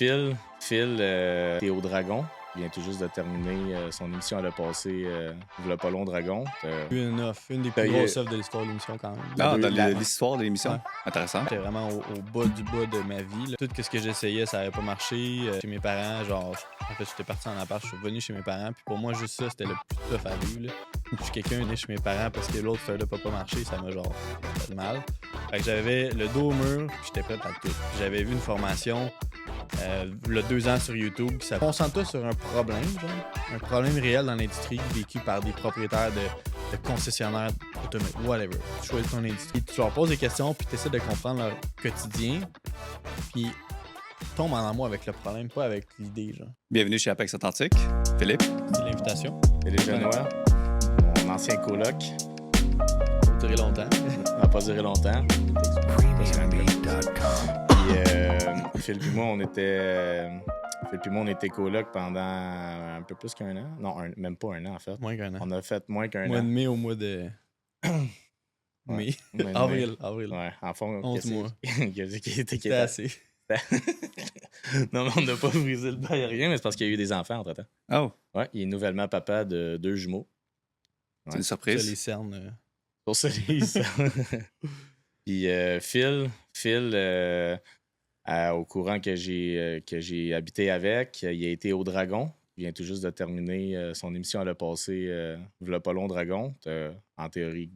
Phil, Théo Dragon. Il vient tout juste de terminer son émission à le passé, Le pas long Dragon. Une des plus grosses œuvres de l'histoire de l'émission, quand même. Dans l'histoire de l'émission. Ouais. Intéressant. J'étais vraiment au bas du bas de ma vie. Là. Tout ce que j'essayais, ça n'avait pas marché. Chez mes parents, en fait, j'étais parti en appart, je suis revenu chez mes parents. Puis pour moi, juste ça, c'était le plus tough à vivre. Là. Je suis quelqu'un né chez mes parents parce que l'autre startup n'a pas marché, ça m'a fait mal. Fait que j'avais le dos au mur, puis j'étais prêt à tout. J'avais vu une formation, le 2 ans sur YouTube, qui se concentrait sur un problème, un problème réel dans l'industrie vécu par des propriétaires de concessionnaires automobiles, whatever. Tu choisis ton industrie, tu leur poses des questions, puis tu essaies de comprendre leur quotidien, puis tombe en amour avec le problème, pas avec l'idée. Bienvenue chez Apex Atlantique. Philippe. C'est l'invitation. Philippe Genois, mon ancien coloc. Ça va durer longtemps. Ça va pas durer longtemps. Puis Phil et moi, on était coloc pendant un peu plus qu'un an. Non, même pas un an, en fait. Moins qu'un an. On a fait moins qu'un an. Mois de mai au mois de... mai. Ouais, Avril. Ouais, en fond, 11 mois. C'était assez. Non, mais on n'a pas brisé le bail, rien, mais c'est parce qu'il y a eu des enfants entre-temps. Oh. Ouais, il est nouvellement papa de 2 jumeaux. C'est une surprise. Ça, les cernes. Pour ça, les cernes. Puis Phil, au courant que j'ai habité avec, il a été au Dragon. Il vient tout juste de terminer son émission à le passé, Le pas long Dragon. En théorie,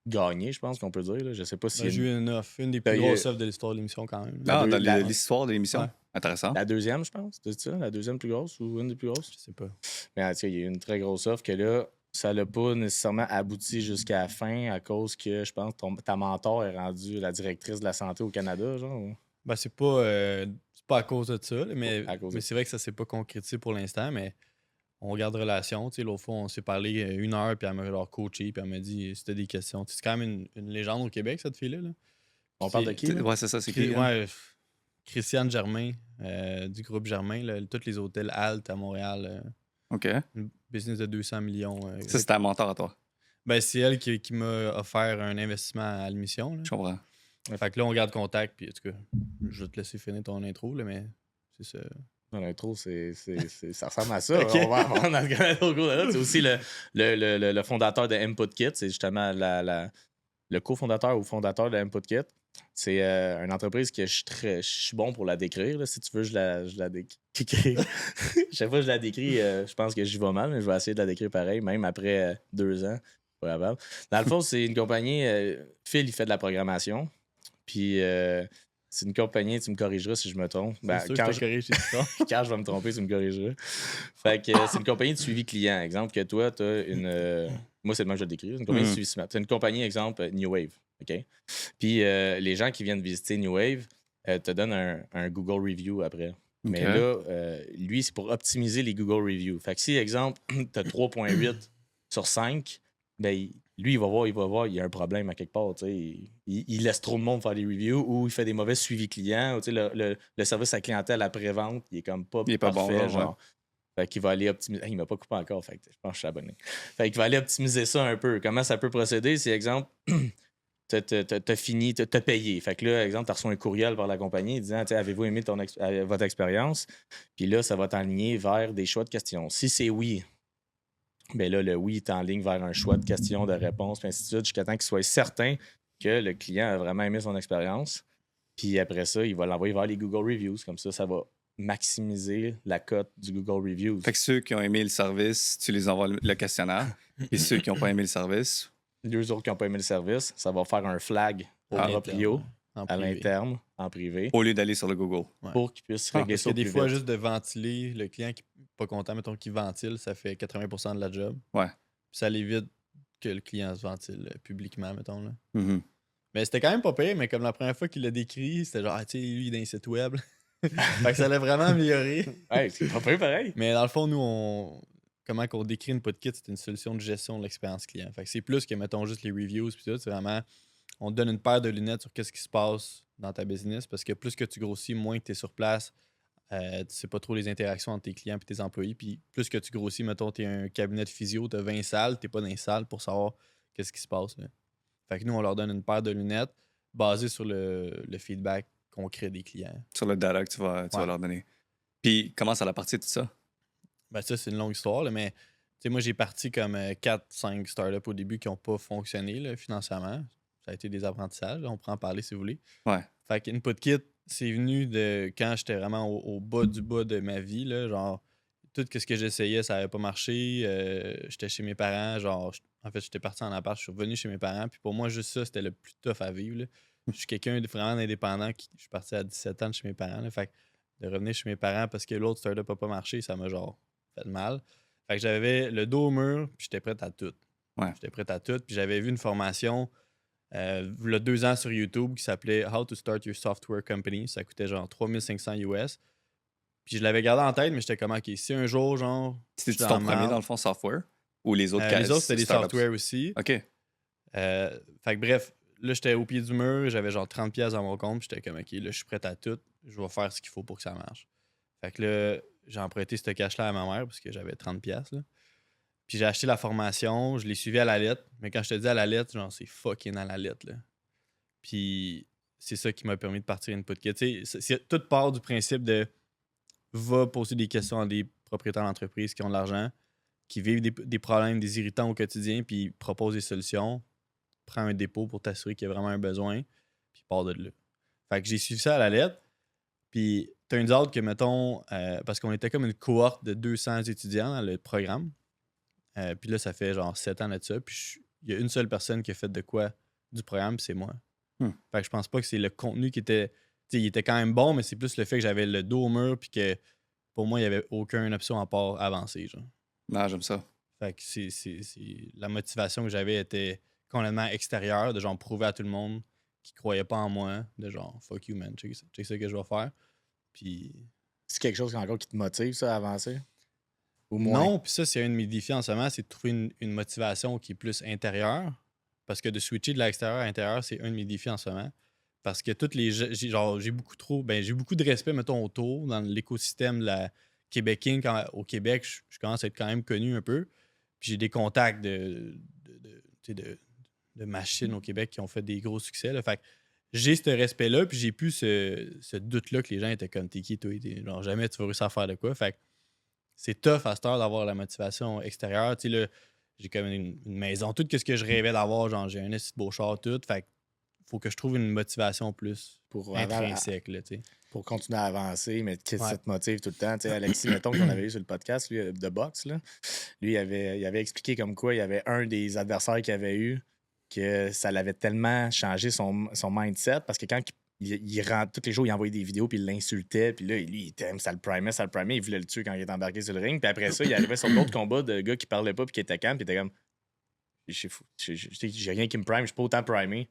gagné, je pense qu'on peut dire. Là. Je sais pas si. J'ai eu une des plus grosses œuvres de l'histoire de l'émission, quand même. Dans l'histoire de l'émission. Ouais. Intéressant. La deuxième, je pense. C'est ça? La deuxième plus grosse ou une des plus grosses? Je sais pas. Mais il y a eu une très grosse offre que là, ça n'a pas nécessairement abouti jusqu'à la fin à cause que, je pense, ta mentor est rendue la directrice de la santé au Canada, genre. Ben, c'est pas à cause de ça, là, mais c'est vrai que ça s'est pas concrétisé pour l'instant, mais on garde relation. L'autre fois, on s'est parlé 1 heure, puis elle m'a coaché, puis elle m'a dit si t'as des questions. C'est quand même une légende au Québec, cette fille-là. Là. On parle de qui? Là? Ouais, c'est ça, c'est qui? Ouais, Christiane Germain, du groupe Germain, là, tous les hôtels Alt à Montréal. OK. Une business de 200 millions. Ça, c'était un mentor à toi? Ben, c'est elle qui m'a offert un investissement à l'émission. Là. Je comprends. Fait que là, on garde contact, puis en tout cas, je vais te laisser finir ton intro, là, mais c'est ça. Ton intro, ça ressemble à ça. Okay. On va en connaître au cours de là. C'est aussi le fondateur de Input Kit. C'est justement le cofondateur ou fondateur de Input Kit. C'est une entreprise que je suis bon pour la décrire. Là. Si tu veux, je la décris. Chaque fois que je la décris, je pense que j'y vais mal, mais je vais essayer de la décrire pareil, même après 2 ans. Pas grave. Dans le fond, c'est une compagnie. Phil, il fait de la programmation. Puis c'est une compagnie, tu me corrigeras si je me trompe. Ben, quand je vais me tromper, tu me corrigeras. Fait que c'est une compagnie de suivi client. Exemple que toi, tu as une. Moi, c'est le même que je le décris. Une compagnie de suivi client. Tu as une compagnie, exemple, New Wave. OK? Puis les gens qui viennent visiter New Wave te donnent un Google Review après. Okay. Mais là, lui, c'est pour optimiser les Google Reviews. Fait que si, exemple, tu as 3,8 sur 5, ben lui, il va voir, il y a un problème à quelque part. Il laisse trop de monde faire des reviews ou il fait des mauvais suivis clients. Le service à clientèle après-vente, il est comme pas parfait. Bon, genre. Ouais. Fait qu'il va aller optimiser. Il m'a pas coupé encore, fait que je pense que je suis abonné. Fait qu'il va aller optimiser ça un peu. Comment ça peut procéder? C'est exemple, t'as fini, t'as payé. Fait que là, exemple, t'as reçu un courriel par la compagnie disant avez-vous aimé votre expérience? Puis là, ça va t'enligner vers des choix de questions. Si c'est oui, bien là, le oui est en ligne vers un choix de questions, de réponses, puis ainsi de suite, jusqu'à temps qu'il soit certain que le client a vraiment aimé son expérience. Puis après ça, il va l'envoyer vers les Google Reviews. Comme ça va maximiser la cote du Google Reviews. Fait que ceux qui ont aimé le service, tu les envoies le questionnaire. Et ceux qui n'ont pas aimé le service... 2 autres qui n'ont pas aimé le service, ça va faire un flag au proprio, à l'interne, en privé. Au lieu d'aller sur le Google. Ouais. Pour qu'ils puissent régler ça. Parce que des fois, juste de ventiler, le client qui n'est pas content, mettons qu'il ventile, ça fait 80% de la job. Ouais. Puis ça évite que le client se ventile publiquement, mettons. Là. Mm-hmm. Mais c'était quand même pas pire, mais comme la première fois qu'il l'a décrit, c'était genre, tu sais, lui, il est dans les sites web. Fait que ça l'a vraiment amélioré. Ouais, c'est pas pire pareil. Mais dans le fond, nous, comment qu'on décrit une Input Kit, c'est une solution de gestion de l'expérience client. Fait que c'est plus que, mettons, juste les reviews puis tout. C'est vraiment, on te donne une paire de lunettes sur qu'est-ce qui se passe dans ta business parce que plus que tu grossis, moins que tu es sur place, tu sais pas trop les interactions entre tes clients et tes employés. Puis plus que tu grossis, mettons, tu es un cabinet de physio, tu as 20 salles, tu pas dans les salles pour savoir qu'est-ce qui se passe. Là. Fait que nous, on leur donne une paire de lunettes basées sur le feedback concret des clients. Sur le data que tu vas leur donner. Puis comment ça a parti tout ça? Ben ça, c'est une longue histoire, là, mais tu sais, moi, j'ai parti comme 4-5 startups au début qui n'ont pas fonctionné là, financièrement. Ça a été des apprentissages, là, on pourra en parler si vous voulez. Ouais. Fait qu'Input Kit, c'est venu de quand j'étais vraiment au bas du bas de ma vie, là, genre tout ce que j'essayais, ça n'avait pas marché. J'étais chez mes parents, genre, en fait, j'étais parti en appart, je suis revenu chez mes parents, puis pour moi, juste ça, c'était le plus tough à vivre, là. Je suis quelqu'un de vraiment indépendant, je suis parti à 17 ans de chez mes parents, là, fait que de revenir chez mes parents parce que l'autre startup n'a pas marché, ça m'a genre fait mal. Fait que j'avais le dos au mur, puis j'étais prêt à tout. Ouais. J'étais prêt à tout, puis j'avais vu une formation il y a 2 ans sur YouTube qui s'appelait How to Start Your Software Company. Ça coûtait genre 3500 US. Puis je l'avais gardé en tête, mais j'étais comme, OK, si un jour, genre. C'était ton premier, dans le fond, software? Ou les autres Les autres, c'était des startups? softwares aussi. OK. Fait que bref, là, j'étais au pied du mur, j'avais genre 30$ dans mon compte, puis j'étais comme, OK, là, je suis prêt à tout, je vais faire ce qu'il faut pour que ça marche. Fait que là, j'ai emprunté ce cash-là à ma mère parce que j'avais 30$. Là. Puis j'ai acheté la formation, je l'ai suivi à la lettre, mais quand je te dis à la lettre, genre, c'est fucking à la lettre, là. Puis c'est ça qui m'a permis de partir Input Kit. Tu sais, tout part du principe de va poser des questions à des propriétaires d'entreprise qui ont de l'argent, qui vivent des problèmes, des irritants au quotidien, puis propose des solutions. Prends un dépôt pour t'assurer qu'il y a vraiment un besoin, puis pars de là. Fait que j'ai suivi ça à la lettre. Puis turns out que, mettons, parce qu'on était comme une cohorte de 200 étudiants dans le programme. Puis là, ça fait genre 7 ans de ça. Puis il y a une seule personne qui a fait de quoi du programme, puis c'est moi. Fait que je pense pas que c'est le contenu qui était. Tu sais, il était quand même bon, mais c'est plus le fait que j'avais le dos au mur, puis que pour moi, il n'y avait aucune option à part avancer. Genre. Non, j'aime ça. Fait que la motivation que j'avais était complètement extérieure, de genre prouver à tout le monde qui croyait pas en moi, de genre fuck you man, check ce que je vais faire. Puis. C'est quelque chose encore qui te motive, ça, à avancer? Ou moins? Non, puis ça, c'est un de mes défis en ce moment, c'est de trouver une motivation qui est plus intérieure. Parce que de switcher de l'extérieur à l'intérieur, c'est un de mes défis en ce moment. Parce que toutes les. J'ai beaucoup trop. Ben, j'ai beaucoup de respect, mettons, autour, dans l'écosystème de la Québécois. Au Québec, je commence à être quand même connu un peu. Puis j'ai des contacts de machines au Québec qui ont fait des gros succès. Là. Fait que j'ai ce respect-là, puis j'ai plus ce doute-là que les gens étaient comme t'es qui, toi, genre jamais tu vas réussir à faire de quoi. Fait que c'est tough à cette heure d'avoir la motivation extérieure. Tu sais, là, j'ai comme une maison, tout ce que je rêvais d'avoir, genre j'ai un petit beau char, tout. Fait que faut que je trouve une motivation plus Pour intrinsèque, là, tu sais. Pour continuer à avancer, mais qu'est-ce que Ouais. ça te motive tout le temps? Tu sais, Alexis, mettons qu'on avait eu sur le podcast, lui, de boxe, là, lui, il avait expliqué comme quoi il y avait un des adversaires qu'il avait eu que ça l'avait tellement changé son mindset parce que quand il rentre tous les jours, il envoyait des vidéos puis il l'insultait. Puis là, lui, ça le primait. Il voulait le tuer quand il était embarqué sur le ring. Puis après ça, il arrivait sur d'autres combats de gars qui parlaient pas puis qui étaient calmes. Puis il était comme, je suis fou. J'ai rien qui me prime. Je suis pas autant primé.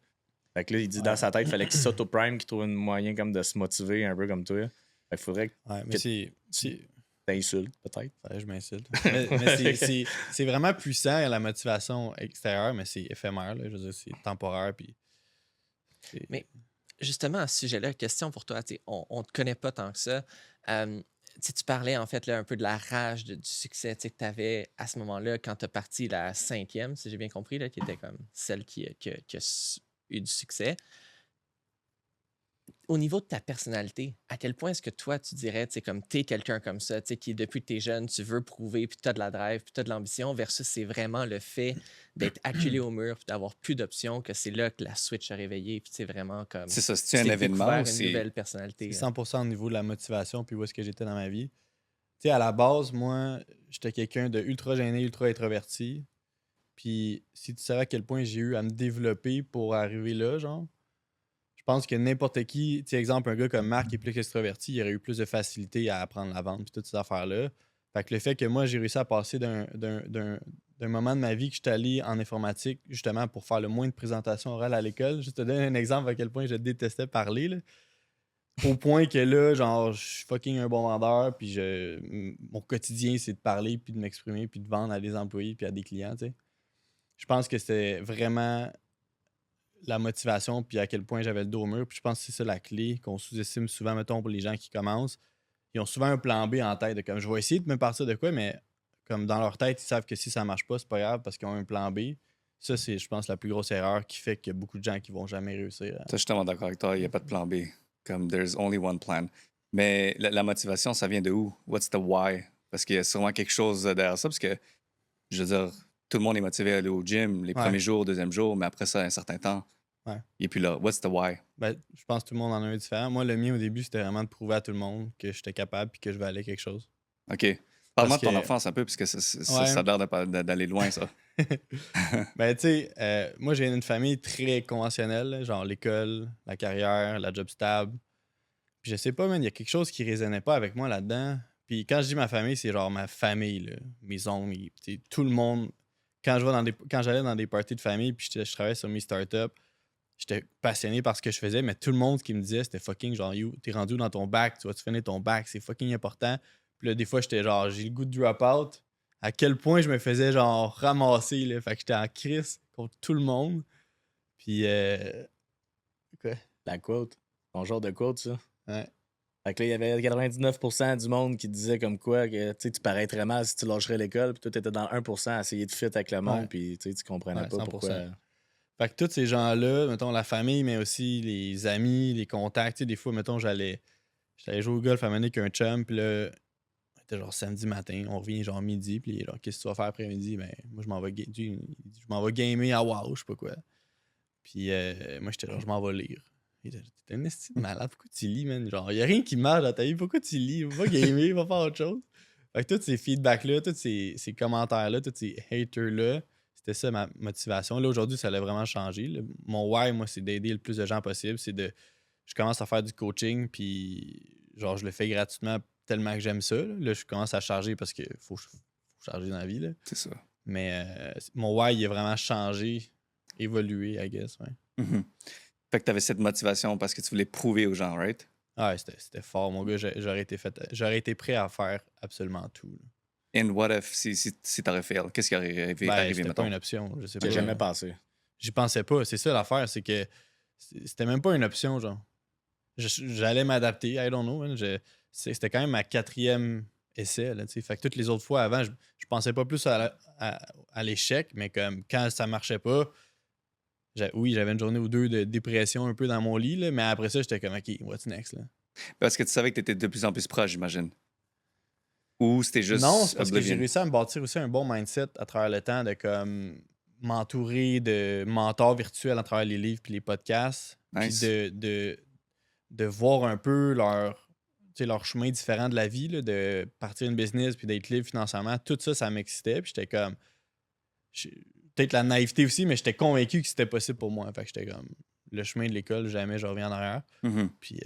Fait que là, il dit dans sa tête, il fallait qu'il s'auto-prime, qu'il trouve un moyen comme de se motiver un peu comme toi. Fait qu'il faudrait que Ouais, mais c'est. t'insultes, peut-être. Je m'insulte. mais c'est vraiment puissant, la motivation extérieure, mais c'est éphémère. Là, je veux dire, c'est temporaire. Puis Mais justement, à ce sujet-là, question pour toi. On ne te connaît pas tant que ça. Tu parlais en fait là, un peu de la rage du succès que tu avais à ce moment-là quand tu as parti la 5e, si j'ai bien compris, là, qui était comme celle qui a eu du succès. Au niveau de ta personnalité, à quel point est-ce que toi, tu dirais, comme t'es quelqu'un comme ça, qui depuis que t'es jeune, tu veux prouver, puis t'as de la drive, puis t'as de l'ambition, versus c'est vraiment le fait d'être acculé au mur, puis d'avoir plus d'options, que c'est là que la switch a réveillé, puis c'est vraiment comme... C'est ça, c'est un événement ou c'est une nouvelle personnalité. C'est 100% au niveau de la motivation, puis où est-ce que j'étais dans ma vie. Tu sais, à la base, moi, j'étais quelqu'un de ultra gêné, ultra introverti. Puis si tu savais à quel point j'ai eu à me développer pour arriver là, genre, je pense que n'importe qui, tu sais, exemple, un gars comme Marc qui est plus extraverti, il aurait eu plus de facilité à apprendre la vente puis toutes ces affaires-là. Fait que le fait que moi, j'ai réussi à passer d'un moment de ma vie que j'étais allé en informatique, justement, pour faire le moins de présentations orales à l'école. Juste te donner un exemple à quel point je détestais parler, là. Au point que là, genre, je suis fucking un bon vendeur, puis mon quotidien, c'est de parler, puis de m'exprimer, puis de vendre à des employés, puis à des clients, tu sais. Je pense que c'était vraiment la motivation, puis à quel point j'avais le dos au mur. Puis je pense que c'est ça la clé qu'on sous-estime souvent, mettons, pour les gens qui commencent. Ils ont souvent un plan B en tête, de comme, je vais essayer de me partir de quoi, mais comme dans leur tête, ils savent que si ça marche pas, c'est pas grave parce qu'ils ont un plan B. Ça, c'est, je pense, la plus grosse erreur qui fait qu'il y a beaucoup de gens qui vont jamais réussir. Je suis totalement d'accord avec toi, il n'y a pas de plan B. Comme there's only one plan. Mais la motivation, ça vient de où? What's the why? Parce qu'il y a sûrement quelque chose derrière ça, parce que, je veux dire, tout le monde est motivé à aller au gym les premiers jours, deuxième jour, mais après ça, un certain temps, il est plus là. What's the why? Ben, je pense que tout le monde en a un différent. Moi, le mien, au début, c'était vraiment de prouver à tout le monde que j'étais capable puis que je valais quelque chose. OK. Parle-moi Parce de ton que- enfance un peu, parce que ça a l'air d'aller loin, ça. Ben, tu sais, moi, j'ai une famille très conventionnelle, là, genre l'école, la carrière, la job stable. Puis je sais pas, man, il y a quelque chose qui résonnait pas avec moi là-dedans. Puis quand je dis ma famille, c'est genre ma famille, là, mes oncles, tu sais, tout le monde. Quand j'allais dans des parties de famille, puis je travaillais sur mes startups, j'étais passionné par ce que je faisais, mais tout le monde, ce qui me disait, c'était fucking genre, you, t'es rendu où dans ton bac, tu vas-tu finir ton bac, c'est fucking important. Puis là, des fois, j'étais genre, j'ai le goût de drop out. À quel point je me faisais genre ramasser, là. Fait que j'étais en crise contre tout le monde. Puis, quoi? La quote. Ton genre de quote, ça. Ouais. Fait que là, il y avait 99% du monde qui disait comme quoi que tu paraîtrais mal si tu lâcherais l'école, puis toi, t'étais dans 1% à essayer de fit avec le monde, Ouais. puis tu comprenais Ouais, pas 100%. pourquoi. Fait que tous ces gens-là, mettons la famille, mais aussi les amis, les contacts, tu sais, des fois, mettons, j'allais jouer au golf à mener avec un chum, puis là, c'était genre samedi matin, on revient genre midi, puis genre, qu'est-ce que tu vas faire après-midi? Ben, moi, je m'en vais gamer à WoW, je sais pas quoi. Puis moi, j'étais genre, je m'en vais lire. T'es un esti de malade, pourquoi tu lis, man? Genre, y a rien qui marche dans ta vie, pourquoi tu lis? Va gamer, va faire autre chose. Fait que tous ces feedbacks-là, tous ces commentaires-là, tous ces haters-là, c'était ça ma motivation. Là, aujourd'hui, ça a vraiment changé. Là. Mon why, moi, c'est d'aider le plus de gens possible. Je commence à faire du coaching, puis genre, je le fais gratuitement tellement que j'aime ça. Là, je commence à charger parce qu'il faut charger dans la vie. Là. C'est ça. Mais mon why, il a vraiment changé, évolué, I guess. Ouais. Mhm. Fait que t'avais cette motivation parce que tu voulais prouver aux gens, right? Ah, ouais, c'était fort, mon gars. J'aurais été prêt à faire absolument tout. Là. And what if, si t'aurais fait, qu'est-ce qui aurait arrivé, C'était mettons? pas une option. Je sais pas. J'ai jamais passé. J'y pensais pas. C'est ça l'affaire, c'est que c'était même pas une option, genre. J'allais m'adapter, I don't know. Man. C'était quand même ma 4e essai, là, t'sais. Fait que toutes les autres fois avant, je pensais pas plus à l'échec, mais comme quand ça marchait pas, oui, j'avais une journée ou deux de dépression un peu dans mon lit, là, mais après ça, j'étais comme, OK, what's next? Là? Parce que tu savais que t'étais de plus en plus proche, j'imagine. Ou c'était juste Non, c'est parce que j'ai Oblivion? réussi à me bâtir aussi un bon mindset à travers le temps de comme m'entourer de mentors virtuels à travers les livres puis les podcasts. Nice. Puis de voir un peu leur chemin différent de la vie, là, de partir une business puis d'être libre financièrement. Tout ça, ça m'excitait. Puis j'étais comme. Peut-être la naïveté aussi, mais j'étais convaincu que c'était possible pour moi. Fait que j'étais comme. Le chemin de l'école, jamais je reviens en arrière. Mhm. Puis.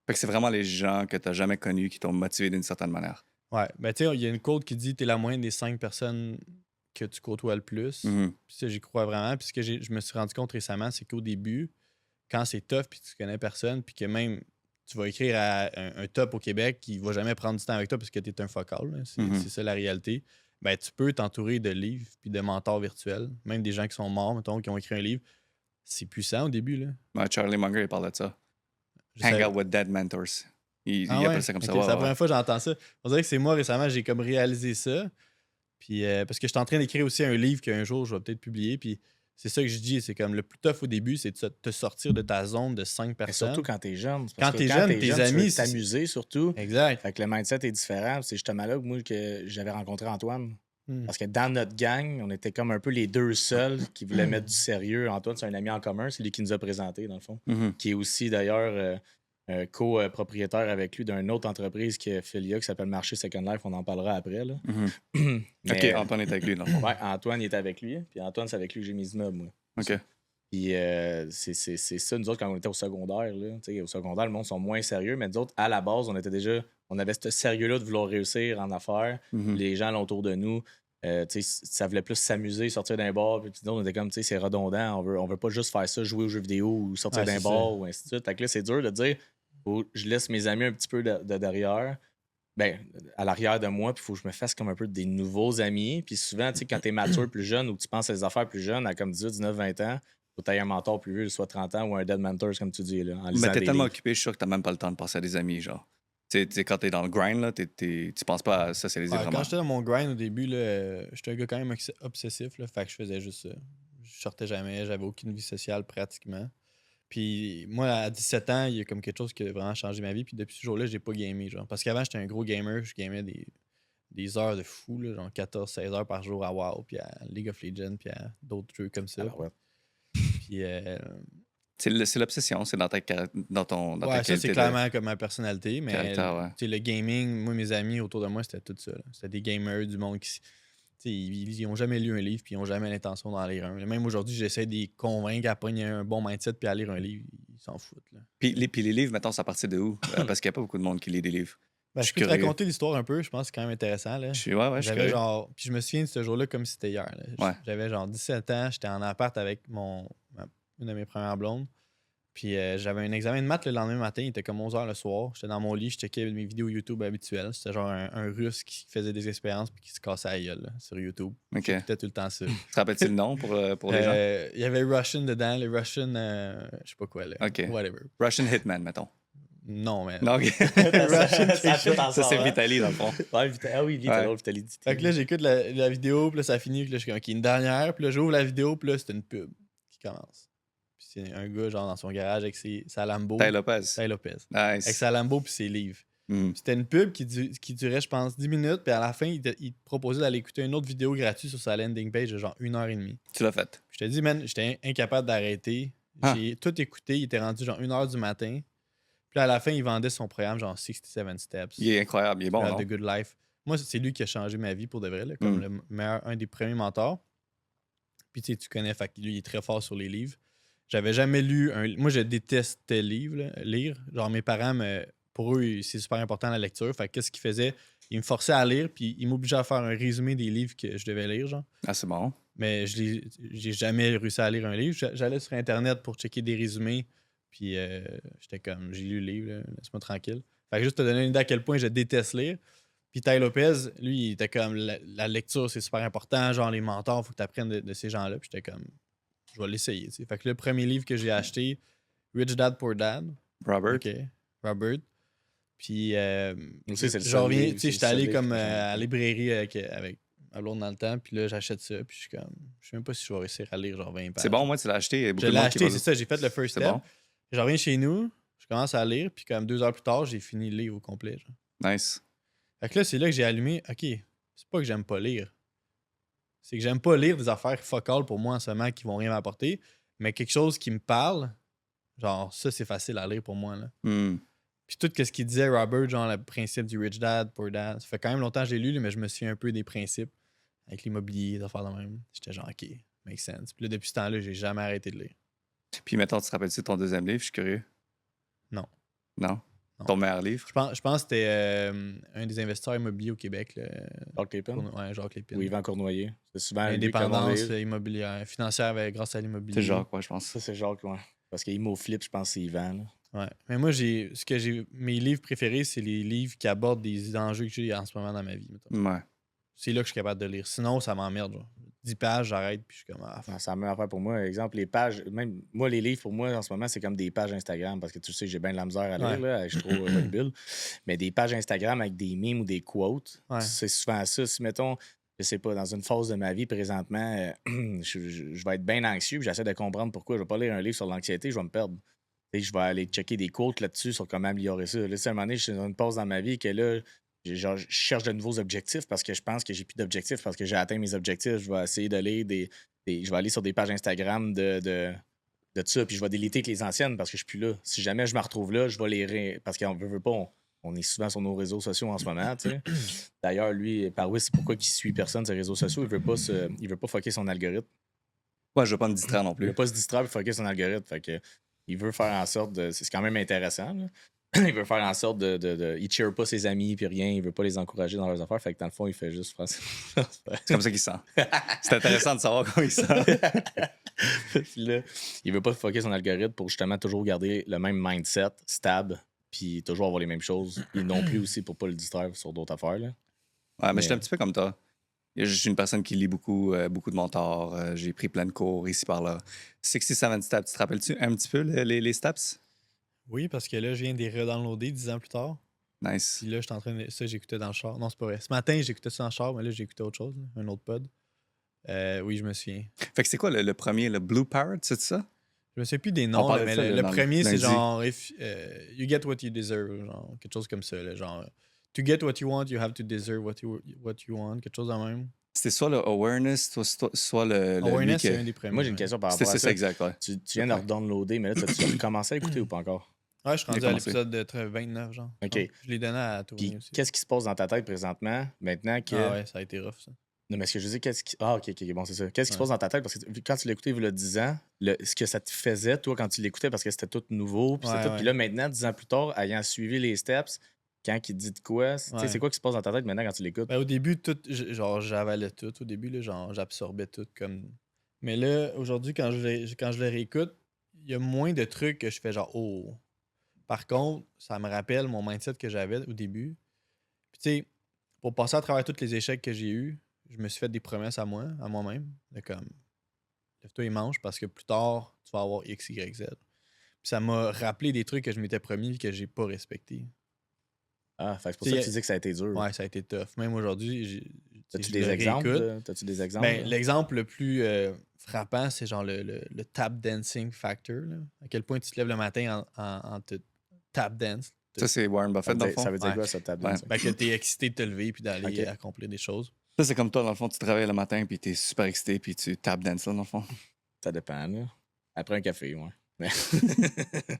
Fait que c'est vraiment les gens que t'as jamais connus qui t'ont motivé d'une certaine manière. Ouais, ben tu sais, il y a une quote qui dit t'es la moyenne des 5 personnes que tu côtoies le plus. Mhm. Puis ça, j'y crois vraiment. Puis ce que je me suis rendu compte récemment, c'est qu'au début, quand c'est tough puis tu connais personne, puis que même tu vas écrire à un top au Québec qui va jamais prendre du temps avec toi parce que t'es un focal, là. C'est ça la réalité. Ben tu peux t'entourer de livres puis de mentors virtuels, même des gens qui sont morts, mettons, qui ont écrit un livre. C'est puissant au début, là. Ouais, Charlie Munger, il parle de ça. Je Hang savais- out with dead mentors. Il Ah appelle ouais? ça comme ça. Ok, Ouais, c'est la ouais, première fois que j'entends ça. On dirait que c'est moi récemment, j'ai comme réalisé ça. Puis parce que je suis en train d'écrire aussi un livre qu'un jour je vais peut-être publier. Puis c'est ça que je dis, c'est comme le plus tough au début, c'est de te sortir de ta zone de 5 Mais personnes. surtout quand t'es jeune. C'est Quand parce que t'es jeune, tes tu veux amis, t'amuser surtout. Exact. Fait que le mindset est différent. C'est justement là que moi que j'avais rencontré Antoine. Hmm. Parce que dans notre gang, on était comme un peu les deux seuls qui voulaient mettre du sérieux. Antoine, c'est un ami en commun, c'est lui qui nous a présenté, dans le fond. Mhm. Qui est aussi d'ailleurs co-propriétaire avec lui d'une autre entreprise qui est Philia, qui s'appelle Marché Second Life. On en parlera après. Là. Mhm. Mais, OK, Antoine est avec lui, dans le fond. ouais, Antoine il est avec lui. Puis Antoine, c'est avec lui que j'ai mes immeubles, moi. OK. Puis c'est ça, nous autres, quand on était au secondaire, là, au secondaire, le monde sont moins sérieux, mais nous autres, à la base, on avait ce sérieux-là de vouloir réussir en affaires. Mhm. Les gens autour de nous, ça voulait plus s'amuser, sortir d'un bar. Puis nous, on était comme, c'est redondant, on veut pas juste faire ça, jouer aux jeux vidéo ou sortir Ouais, d'un c'est bar ça. ou ainsi de suite. Fait que là, c'est dur de dire, je laisse mes amis un petit peu de derrière. Ben, à l'arrière de moi, puis il faut que je me fasse comme un peu des nouveaux amis. Puis souvent, quand tu es mature plus jeune ou que tu penses à des affaires plus jeunes, à comme 18, 19, 20 ans, faut que tu aies un mentor plus vieux, soit 30 ans ou un dead mentor, comme tu dis, là, en lisant Mais t'es des tellement livres. occupé, je suis sûr que t'as même pas le temps de penser à des amis, genre. Tu sais, quand t'es dans le grind, là, tu penses pas à socialiser Ouais, vraiment. quand j'étais dans mon grind au début, là, j'étais un gars quand même obsessif. Là, fait que je faisais juste ça. Je sortais jamais, j'avais aucune vie sociale pratiquement. Puis moi, à 17 ans, il y a comme quelque chose qui a vraiment changé ma vie. Puis depuis ce jour-là, j'ai pas gamé, genre. Parce qu'avant, j'étais un gros gamer. Je gamais des heures de fou, là, genre 14-16 heures par jour à WoW, puis à League of Legends, puis à d'autres jeux comme ça. Alors, ouais. Puis... c'est l'obsession, c'est dans ta ouais, ça, c'est clairement comme ma personnalité. Mais ouais. Le gaming, moi, mes amis autour de moi, c'était tout ça. C'était des gamers, du monde qui... Ils n'ont jamais lu un livre, puis ils n'ont jamais l'intention d'en lire un. Même aujourd'hui, j'essaie de les convaincre à prendre un bon mindset puis à lire un livre. Ils s'en foutent. Là. Puis les livres, mettons, ça partit de où? Parce qu'il n'y a pas beaucoup de monde qui lit des livres. Ben, je peux te raconter l'histoire un peu, je pense que c'est quand même intéressant. Là. Ouais, J'avais genre. Puis je me souviens de ce jour-là comme si c'était hier. Là. Ouais. J'avais genre 17 ans, j'étais en appart avec une de mes premières blondes. Puis j'avais un examen de maths le lendemain matin, il était comme 11h le soir. J'étais dans mon lit, je checkais mes vidéos YouTube habituelles. C'était genre un Russe qui faisait des expériences puis qui se cassait la gueule là, sur YouTube. C'était tout le temps ça. Tu te rappelles-tu le nom pour les gens? Il y avait Russian dedans, les Russian, je sais pas quoi, là. Whatever. Russian Hitman, mettons. Non, mais. Non, okay. Ça, c'est Vitaly, dans le fond. Ah oui, Vitaly. Fait que là, j'écoute la vidéo, puis là, ça finit, puis là, je suis comme, OK, une dernière, puis là, j'ouvre la vidéo, puis là, c'est une pub qui commence. C'est un gars, genre, dans son garage avec sa Lambo. Ty Lopez. Nice. Avec sa Lambo puis ses livres. C'était une pub qui durait, je pense, 10 minutes. Puis à la fin, il te proposait d'aller écouter une autre vidéo gratuite sur sa landing page de genre 1h30. Tu l'as fait. Puis je te dis, man, j'étais incapable d'arrêter. J'ai tout écouté. Il était rendu genre 1h du matin. Puis à la fin, il vendait son programme, genre 67 Steps. Il est incroyable. Il est bon, non? The Good Life. Moi, c'est lui qui a changé ma vie pour de vrai, là, comme un des premiers mentors. Puis tu connais, fait que lui, il est très fort sur les livres. J'avais jamais lu Moi, je détestais lire. Genre, mes parents, pour eux, c'est super important la lecture. Fait qu'est-ce qu'ils faisaient? Ils me forçaient à lire, puis ils m'obligeaient à faire un résumé des livres que je devais lire, genre. Ah, c'est bon. Mais j'ai jamais réussi à lire un livre. J'allais sur Internet pour checker des résumés, puis j'étais comme, j'ai lu le livre, laisse-moi tranquille. Fait que juste te donner une idée à quel point je déteste lire. Puis Ty Lopez, lui, il était comme, la lecture, c'est super important. Genre, les mentors, il faut que tu apprennes de ces gens-là. Puis j'étais comme... Je vais l'essayer. T'sais. Fait que le premier livre que j'ai acheté, Rich Dad Poor Dad. Robert. OK. Robert. Puis, je reviens, j'étais allé comme à la librairie avec ma blonde dans le temps, puis là, j'achète ça, puis je suis comme, je sais même pas si je vais réussir à lire genre 20 pages. C'est bon, moi, tu l'as acheté. Je l'ai acheté, c'est ça, j'ai fait le first step. Bon. Je reviens chez nous, je commence à lire, puis comme 2 heures plus tard, j'ai fini le livre au complet. Genre. Nice. Fait que là, c'est là que j'ai allumé, OK, c'est pas que j'aime pas lire. C'est que j'aime pas lire des affaires fuck all pour moi en ce moment qui vont rien m'apporter, mais quelque chose qui me parle, genre ça c'est facile à lire pour moi. Là. Puis tout ce qu'il disait Robert, genre le principe du Rich Dad, Poor Dad, ça fait quand même longtemps que j'ai lu, mais je me souviens un peu des principes avec l'immobilier, des affaires de même. J'étais genre OK, make sense. Puis là, depuis ce temps-là, j'ai jamais arrêté de lire. Puis mettons, tu te rappelles-tu de ton deuxième livre? Je suis curieux. Non. Ton meilleur livre? Je pense que c'était un des investisseurs immobiliers au Québec. Jacques Lépine? Ouais, Jacques Lépine. Ou Yvan Cournoyer. C'est souvent l'indépendance immobilière, financière grâce à l'immobilier. C'est Jacques, ouais, je pense. Ça, c'est Jacques, ouais. Parce que ImoFlip, je pense que c'est Yvan. Là. Ouais. Mais moi, mes livres préférés, c'est les livres qui abordent des enjeux que j'ai en ce moment dans ma vie. Mettons. Ouais. C'est là que je suis capable de lire. Sinon, ça m'emmerde. Genre. 10 pages, j'arrête, puis je suis comme... C'est la même affaire pour moi. Exemple, les pages... Même moi, les livres, pour moi, en ce moment, c'est comme des pages Instagram, parce que tu sais, j'ai bien de la misère à lire, là, je suis trop mobile. Mais des pages Instagram avec des memes ou des quotes, c'est souvent ça. Si, mettons, je sais pas, dans une phase de ma vie, présentement, je vais être bien anxieux, puis j'essaie de comprendre pourquoi. Je vais pas lire un livre sur l'anxiété, je vais me perdre. Et je vais aller checker des quotes là-dessus sur comment améliorer ça. Là, à un moment donné, je suis dans une pause dans ma vie que là... je cherche de nouveaux objectifs parce que je pense que j'ai plus d'objectifs parce que j'ai atteint mes objectifs. Je vais essayer d'aller je vais aller sur des pages Instagram de ça, puis je vais déliter les anciennes parce que je suis plus là. Si jamais je me retrouve là, je vais les... Parce qu'on veut pas... On est souvent sur nos réseaux sociaux en ce moment, tu sais. D'ailleurs, lui, Parouis, c'est pourquoi il suit personne sur les réseaux sociaux. Il veut pas fucker son algorithme. Ouais, je veux pas me distraire non plus. Il veut pas se distraire et fucker son algorithme. Fait que il veut faire en sorte de... C'est quand même intéressant, là. Il veut faire en sorte il cheer pas ses amis puis rien, il veut pas les encourager dans leurs affaires, fait que dans le fond il fait juste c'est comme ça qu'il sent. C'est intéressant de savoir comment il sent. Puis là, il veut pas fucker son algorithme pour justement toujours garder le même mindset stable puis toujours avoir les mêmes choses, et non plus aussi pour pas le distraire sur d'autres affaires là. Ouais, mais je suis un petit peu comme toi. Je suis une personne qui lit beaucoup de mentors, j'ai pris plein de cours ici par là. 67 Steps, tu te rappelles-tu un petit peu les steps? Oui, parce que là, je viens de les redownloader 10 ans plus tard. Nice. Puis là, je suis en train de... Ça, j'écoutais dans le char. Non, c'est pas vrai. Ce matin, j'écoutais ça dans le char, mais là, j'écoutais autre chose, un autre pod. Oui, je me souviens. Fait que c'est quoi le premier, le Blue Parrot, c'est ça? Je sais plus des On noms, là, parlait de mais ça, le dans premier, c'est lundi. genre You get what you deserve, genre quelque chose comme ça. Là, genre To get what you want, you have to deserve what you want, quelque chose de même. C'était soit le awareness, soit le lui Awareness, c'est que... un des premiers. Moi, j'ai une ouais. question par C'était rapport à ça, ça. exact, ouais. Tu viens de redownloader, mais là, tu as commencé à écouter ou pas encore? Ouais, je suis rendu J'ai à commencé. l'épisode de 29, genre. Ok. Ouais, je l'ai donné à Tony Puis, aussi. qu'est-ce qui se passe dans ta tête présentement, maintenant que. Ah ouais, ça a été rough, ça. Non, mais ce que je dis, qu'est-ce qui. Ah, ok, bon, c'est ça. Qu'est-ce qui se passe dans ta tête? Parce que quand tu l'écoutais il y a 10 ans, ce que ça te faisait, toi, quand tu l'écoutais, parce que c'était tout nouveau, puis Ouais, tout. ouais. Puis là, maintenant, 10 ans plus tard, ayant suivi les steps, quand il dit de quoi, tu sais, Ouais. c'est quoi qui se passe dans ta tête maintenant quand tu l'écoutes? Ben, au début, genre, j'avalais tout. Au début, là, genre, j'absorbais tout comme. Mais là, aujourd'hui, quand je le réécoute, il y a moins de trucs que je fais genre oh. Par contre, ça me rappelle mon mindset que j'avais au début. Puis tu sais, pour passer à travers tous les échecs que j'ai eus, je me suis fait des promesses à moi-même, de comme lève-toi et mange parce que plus tard, tu vas avoir X, Y, Z. Puis ça m'a rappelé des trucs que je m'étais promis et que j'ai pas respecté. Ah, fait que c'est pour ça que tu dis que ça a été dur. Ouais, ça a été tough. Même aujourd'hui, T'as-tu je des le exemples? réécoute. T'as-tu des exemples? Ben, l'exemple le plus frappant, c'est genre le tap dancing factor. Là. À quel point tu te lèves le matin en te tap dance. Ça, c'est Warren ça Buffett, veut dans le dire, fond. ça veut dire Ouais. quoi, ça, table Ouais. dancing? Ben, que t'es excité de te lever puis d'aller Ok. accomplir des choses. Ça, c'est comme toi, dans le fond, tu travailles le matin, puis t'es super excité, puis tu tap dances là, dans le fond. Ça dépend, là. Après un café, ouais. Mais...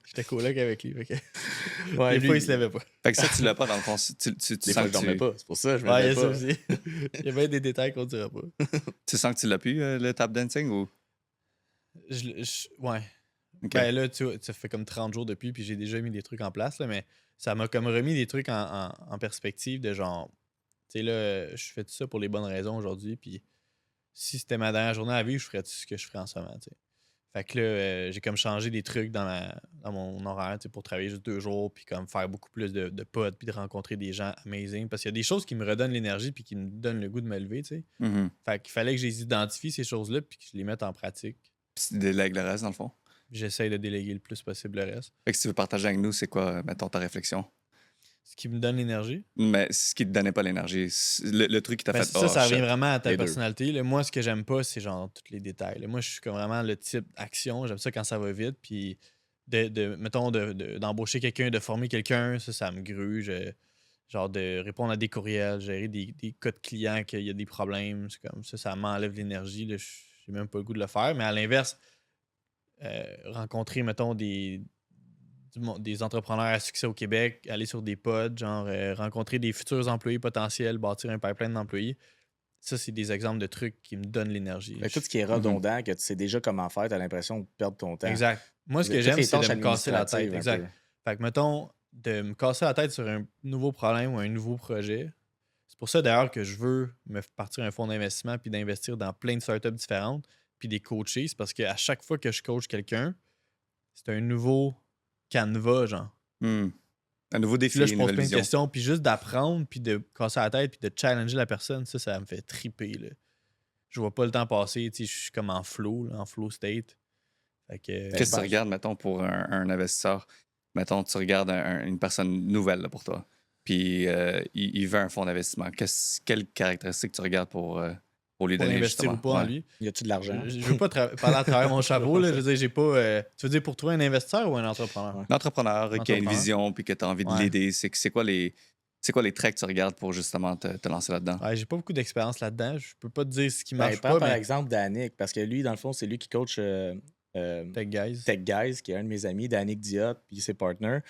J'étais coloc avec lui. Fait que... Ouais, des lui, fois, il se levait pas. Fait que ça, tu l'as pas, dans le fond. Tu Des sens fois, je que dormais pas. C'est pour ça que je me Ouais, il y a levais ça pas. aussi. Il y a bien des détails qu'on dira pas. tu sens que tu l'as pu, le tap dancing, ou... Ouais. Ok. Ben là, ça fait comme 30 jours depuis, puis j'ai déjà mis des trucs en place, là, mais ça m'a comme remis des trucs en perspective de genre, tu sais, là, je fais tout ça pour les bonnes raisons aujourd'hui, puis si c'était ma dernière journée à vivre, je ferais tout ce que je ferais en ce moment, tu sais. Fait que là, j'ai comme changé des trucs dans mon horaire, tu sais, pour travailler juste 2 jours, puis comme faire beaucoup plus de potes, puis de rencontrer des gens amazing, parce qu'il y a des choses qui me redonnent l'énergie, puis qui me donnent le goût de me lever, tu sais. Mhm. Fait qu'il fallait que je les identifie, ces choses-là, puis que je les mette en pratique. Puis tu délègues le reste, dans le fond. J'essaye de déléguer le plus possible le reste. Fait que si tu veux partager avec nous, c'est quoi, mettons, ta réflexion? Ce qui me donne l'énergie. Mais ce qui te donnait pas l'énergie, le truc qui t'a Ben, fait... ça, oh, ça revient shit. vraiment à ta Les deux. personnalité. Là, moi, ce que j'aime pas, c'est genre tous les détails. Là, moi, je suis comme vraiment le type action. J'aime ça quand ça va vite. Puis, mettons, d'embaucher quelqu'un, de former quelqu'un, ça me gruge. Genre de répondre à des courriels, gérer des cas de clients qu'il y a des problèmes. C'est comme ça m'enlève l'énergie. Là, j'ai même pas le goût de le faire. Mais à l'inverse, rencontrer, mettons, des entrepreneurs à succès au Québec, aller sur des pods, genre rencontrer des futurs employés potentiels, bâtir un pipeline d'employés. Ça, c'est des exemples de trucs qui me donnent l'énergie. Fait que tout ce qui est redondant, que tu sais déjà comment faire, t'as l'impression de perdre ton temps. Exact. Moi, ce que Toutes j'aime, les c'est de tâches me casser la tête. administratives, un Exact. peu. Fait que, mettons, de me casser la tête sur un nouveau problème ou un nouveau projet. C'est pour ça, d'ailleurs, que je veux me partir un fonds d'investissement puis d'investir dans plein de startups différentes puis des coacher. C'est parce qu'à chaque fois que je coach quelqu'un, c'est un nouveau canevas, genre. Hmm. Un nouveau défi, Puis là, je une pose nouvelle plein de vision. questions, puis juste d'apprendre, puis de casser la tête, puis de challenger la personne, ça me fait triper, là. Je vois pas le temps passer, tu sais, je suis comme en flow, là, en flow state. Fait que, Qu'est-ce que tu regardes, mettons, pour un investisseur? Mettons, tu regardes une personne nouvelle là, pour toi, puis il veut un fonds d'investissement. Quelles caractéristiques tu regardes pour lui pour donner, investir justement? ou pas en Ouais. lui. Y a-tu de l'argent? Je veux pas parler à travers mon chapeau, là. Je veux dire, j'ai pas... tu veux dire pour toi un investisseur ou un entrepreneur? Ouais. Un entrepreneur qui a une Entrepreneur. vision puis que tu as envie de Ouais. l'aider, c'est quoi les traits que tu regardes pour justement te lancer là-dedans? Ouais, j'ai pas beaucoup d'expérience là-dedans. Je peux pas te dire ce qui Ben, marche prends pas, par mais exemple Danick, parce que lui, dans le fond, c'est lui qui coach Tech Guys. Tech Guys, qui est un de mes amis, Danick Diot, puis ses partners.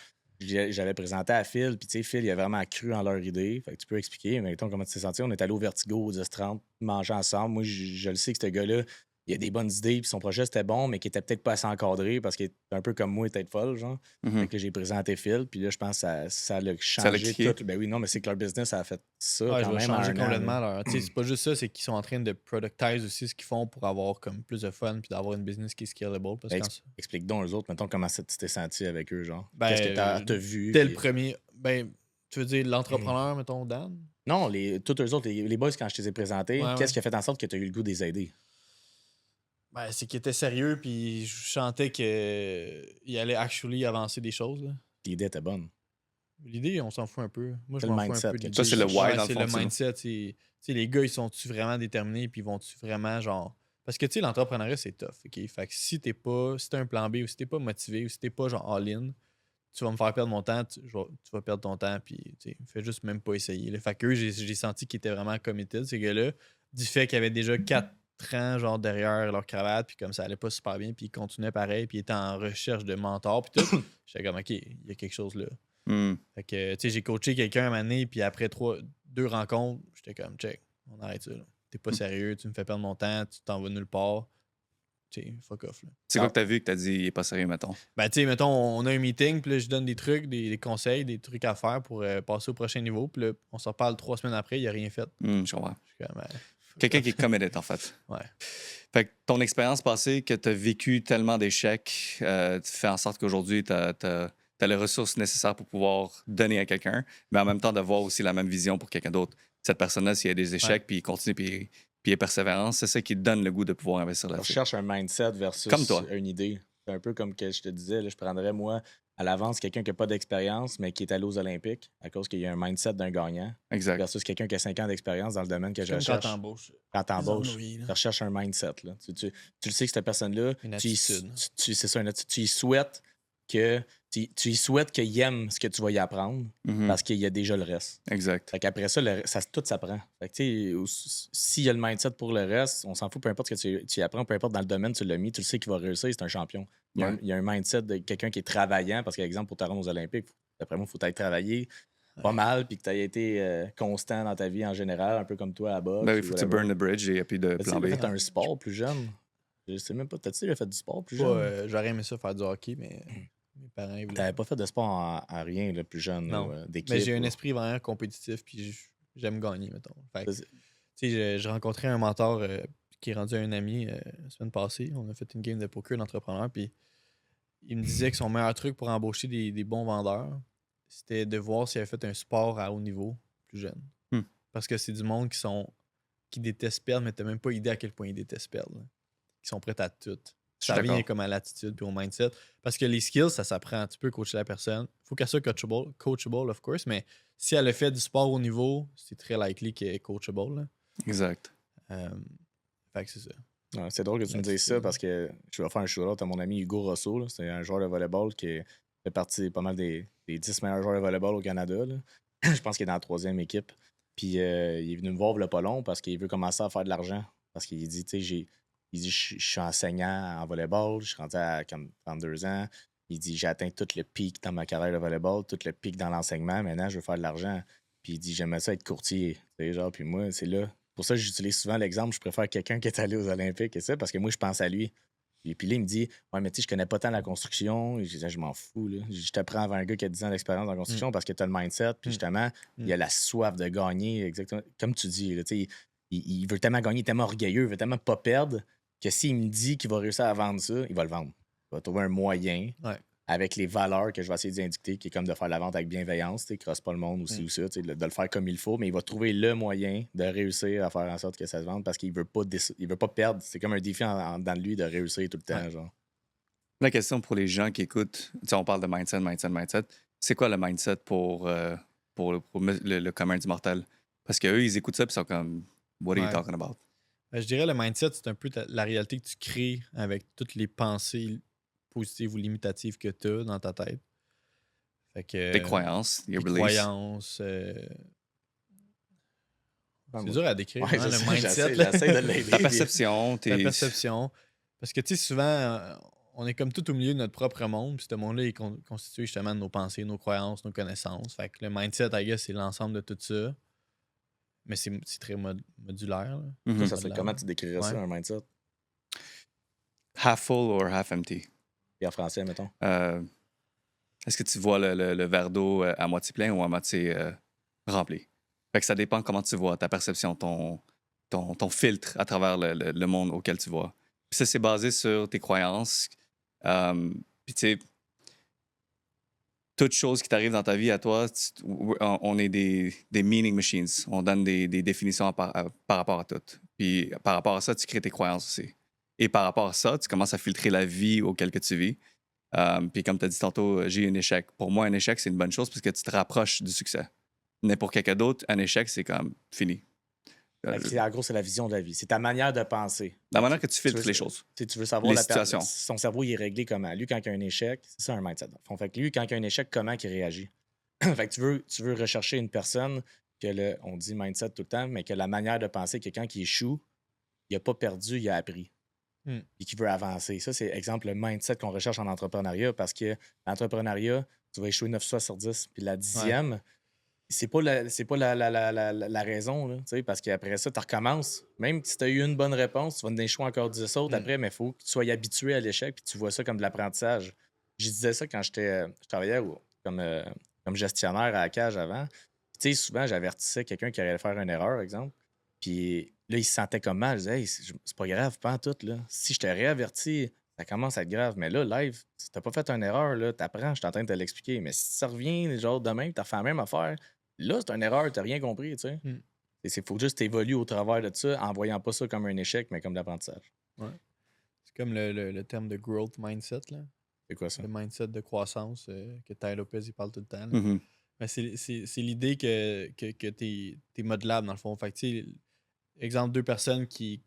J'avais présenté à Phil, puis tu sais, Phil, il a vraiment cru en leur idée. Fait que tu peux expliquer, mais mettons comment tu t'es senti. On est allé au Vertigo, au 10-30, manger ensemble. Moi, je le sais que ce gars-là, il a des bonnes idées, puis son projet c'était bon, mais qui était peut-être pas assez encadré parce qu'il est un peu comme moi, il était folle, genre. Mhm. Fait que là, j'ai présenté Phil, puis là, je pense que ça l'a l'a changé cliqué. tout. Ben oui, non, mais c'est que leur business, ça a fait ça Ouais, je quand vais même. en changer un an, là. complètement leur. Tu sais, c'est pas juste ça, c'est qu'ils sont en train de productize aussi ce qu'ils font pour avoir comme plus de fun puis d'avoir une business qui est scalable. Parce que Ben, explique donc aux autres, mettons, comment tu t'es senti avec eux, genre. Ben, Qu'est-ce que t'as vu? dès le puis- premier. Ben, tu veux dire l'entrepreneur, mettons, Dan? Non, tous eux autres, les boys, quand je te les ai présentés, Ouais, qu'est-ce qui a fait en sorte que tu as eu le goût de les aider? Ben, c'est qu'ils étaient sérieux puis je sentais qu'ils allaient actually avancer des choses. Là. L'idée était bonne. L'idée, on s'en fout un peu. Moi, je C'est le m'en fous mindset un peu. que de Ça, c'est le l'idée. why, dans le c'est fond, le ça. mindset. Tu sais, les gars, ils sont-tu vraiment déterminés puis vont-tu vraiment, genre... Parce que, tu sais, l'entrepreneuriat, c'est tough. OK? Fait que si t'as un plan B ou si t'es pas motivé ou si t'es pas genre all-in, tu vas me faire perdre mon temps, tu vas perdre ton temps, puis tu sais, fais juste même pas essayer. Là. Fait que eux, j'ai senti qu'ils étaient vraiment committed, ces gars-là, du fait qu'ils avaient déjà 4 ans genre derrière leur cravate, puis comme ça allait pas super bien, puis ils continuaient pareil, puis ils étaient en recherche de mentor, puis tout. J'étais comme, OK, il y a quelque chose là. Fait que, tu sais, j'ai coaché quelqu'un un moment donné, puis après 2 rencontres, j'étais comme, check, on arrête ça. T'es pas sérieux, tu me fais perdre mon temps, tu t'en vas nulle part. Tu sais, fuck off. Là. C'est quoi que t'as vu que t'as dit il est pas sérieux, mettons? Ben, tu sais, mettons, on a un meeting, puis là, je donne des trucs, des conseils, des trucs à faire pour passer au prochain niveau, puis là, on s'en reparle 3 semaines après, il a rien fait. Je comprends. Je suis comme, Quelqu'un qui est committed, en fait. Ouais. Fait que ton expérience passée, que tu as vécu tellement d'échecs, fait en sorte qu'aujourd'hui, tu as les ressources nécessaires pour pouvoir donner à quelqu'un, mais en même temps d'avoir aussi la même vision pour quelqu'un d'autre. Cette personne-là, s'il y a des échecs, puis il continue, puis il est persévérant, c'est ça qui te donne le goût de pouvoir investir On là-dessus. cherche un mindset versus Comme toi. une idée. C'est un peu comme que je te disais, là, je prendrais, moi, à l'avance, quelqu'un qui n'a pas d'expérience, mais qui est allé aux Olympiques à cause qu'il y a un mindset d'un gagnant. Exact. Versus quelqu'un qui a 5 ans d'expérience dans le domaine que je comme recherche. quand t'embauches. Quand t'embauches, ennuis, là. tu recherches un mindset. Là. Tu le sais que cette personne-là, Une tu y attitude. c'est ça, tu y souhaites que tu y souhaites qu'il aime ce que tu vas y apprendre parce qu'il y a déjà le reste. Exact. Fait qu'après ça, tout s'apprend. Fait que, tu sais, s'il y a le mindset pour le reste, on s'en fout, peu importe ce que tu y apprends, peu importe dans le domaine tu l'as mis, tu le sais qu'il va réussir, c'est un champion. Il y a un mindset de quelqu'un qui est travaillant, parce qu'exemple, pour te rendre aux Olympiques, d'après moi, il faut être travaillé pas mal, puis que tu aies été constant dans ta vie en général, un peu comme toi à bas. Ben oui, il faut que tu burn the bridge et il n'y a plus de plan B. Tu as fait un sport plus jeune. Je sais même pas, t'as-tu fait du sport plus jeune? J'aurais aimé ça faire du hockey, mais mes parents ils voulaient. T'avais pas fait de sport en rien là, plus jeune, Non. d'équipe? Mais j'ai un esprit vraiment compétitif, puis j'aime gagner, mettons. Fait que, tu sais, j'ai rencontré un mentor qui est rendu un ami la semaine passée. On a fait une game de poker d'entrepreneur, puis il me disait que son meilleur truc pour embaucher des bons vendeurs, c'était de voir s'il avait fait un sport à haut niveau plus jeune. Parce que c'est du monde qui déteste perdre, mais t'as même pas idée à quel point ils détestent perdre. Là. Ils sont prêts à tout. Ça vient comme à l'attitude puis au mindset. Parce que les skills, ça s'apprend. Tu peux coacher la personne. Il faut qu'elle soit coachable, of course, mais si elle a fait du sport au niveau, c'est très likely qu'elle est coachable. Là. Exact. Fait que c'est ça. Ouais, c'est drôle que tu me dises ça parce que je vais faire un shout-out à mon ami Hugo Rosso. Là. C'est un joueur de volleyball qui fait partie pas mal des 10 meilleurs joueurs de volleyball au Canada. Là. Je pense qu'il est dans la 3e équipe. Puis il est venu me voir le pas long parce qu'il veut commencer à faire de l'argent. Parce qu'il dit, tu sais, je suis enseignant en volleyball, je suis rendu à comme 32 ans. Il dit, j'ai atteint tout le pic dans ma carrière de volleyball, tout le pic dans l'enseignement. Maintenant, je veux faire de l'argent. Puis il dit, j'aimerais ça être courtier. Tu sais, genre, puis moi, c'est là. Pour ça, j'utilise souvent l'exemple, je préfère quelqu'un qui est allé aux Olympiques et ça, parce que moi, je pense à lui. Et puis là, il me dit, ouais, mais tu sais, je connais pas tant la construction. Et je disais, je m'en fous, là. Je te prends avant un gars qui a 10 ans d'expérience dans la construction parce que tu as le mindset. Puis justement, il a la soif de gagner, exactement. Comme tu dis, là, tu sais, il veut tellement gagner, tellement orgueilleux, il veut tellement pas perdre que s'il me dit qu'il va réussir à vendre ça, il va le vendre. Il va trouver un moyen avec les valeurs que je vais essayer d'indiquer, qui est comme de faire la vente avec bienveillance, tu sais, crosse pas le monde aussi ou ça, tu sais, de le faire comme il faut, mais il va trouver le moyen de réussir à faire en sorte que ça se vende parce qu'il veut pas perdre. C'est comme un défi dans lui de réussir tout le temps, genre. La question pour les gens qui écoutent, tu sais, on parle de mindset. C'est quoi le mindset pour le commun du mortel? Parce qu'eux, ils écoutent ça et ils sont comme, what are you talking about? Je dirais le mindset, c'est un peu la réalité que tu crées avec toutes les pensées positives ou limitatives que tu as dans ta tête. Fait que, tes croyances, tes croyances. C'est dur à décrire, ouais, le mindset. J'essaie de l'aider. Ta perception. Ta perception. Parce que, tu sais, souvent, on est comme tout au milieu de notre propre monde, puis ce monde-là est constitué justement de nos pensées, nos croyances, nos connaissances. Fait que le mindset, I guess, c'est l'ensemble de tout ça. Mais c'est très modulaire. Ça serait comment tu décrirais ça, un mindset? Half full or half empty? Et en français, mettons. Est-ce que tu vois le verre d'eau à moitié plein ou à moitié rempli? Fait que ça dépend comment tu vois, ta perception, ton filtre à travers le monde auquel tu vois. Puis ça, c'est basé sur tes croyances. Puis tu sais, toute chose qui t'arrive dans ta vie à toi, on est des meaning machines. On donne des définitions par rapport à tout. Puis par rapport à ça, tu crées tes croyances aussi. Et par rapport à ça, tu commences à filtrer la vie auquel que tu vis. Puis comme tu as dit tantôt, j'ai eu un échec. Pour moi, un échec, c'est une bonne chose parce que tu te rapproches du succès. Mais pour quelqu'un d'autre, un échec, c'est comme fini. En gros, c'est la vision de la vie. C'est ta manière de penser. La manière que tu filtres veux- les choses. Tu veux savoir Les situations. son cerveau il est réglé comment. Lui, quand il y a un échec, c'est ça un mindset. Dans le fond. Fait que lui, quand il y a un échec, comment il réagit? Fait que tu veux rechercher une personne que on dit mindset tout le temps, mais que la manière de penser que quand il échoue, il n'a pas perdu, il a appris. Et qui veut avancer. Ça, c'est exemple le mindset qu'on recherche en entrepreneuriat parce que l'entrepreneuriat, tu vas échouer 9 fois sur 10. Puis la 10e, c'est pas la raison, là, tu sais, parce qu'après ça, tu recommences. Même si tu as eu une bonne réponse, tu vas en échouer encore 10 autres après, mais il faut que tu sois habitué à l'échec puis tu vois ça comme de l'apprentissage. Je disais ça quand je travaillais comme gestionnaire à la cage avant. Tu sais, souvent, j'avertissais quelqu'un qui allait faire une erreur, exemple. Puis là, il se sentait comme mal. Je disais, hey, c'est pas grave, pas en tout. Là. Si je te réavertis, ça commence à être grave. Mais là, live, si t'as pas fait une erreur, là, t'apprends, je suis en train de te l'expliquer. Mais si ça revient, genre demain, t'as fait la même affaire, là, c'est une erreur, t'as rien compris, tu sais. Il faut juste évoluer au travers de ça en voyant pas ça comme un échec, mais comme de l'apprentissage. Ouais. C'est comme le terme de growth mindset, là. C'est quoi ça? Le mindset de croissance que Ty Lopez il parle tout le temps. Là. Mhm. Mais c'est l'idée que t'es modelable, dans le fond. Fait que, tu sais, exemple, 2 personnes qui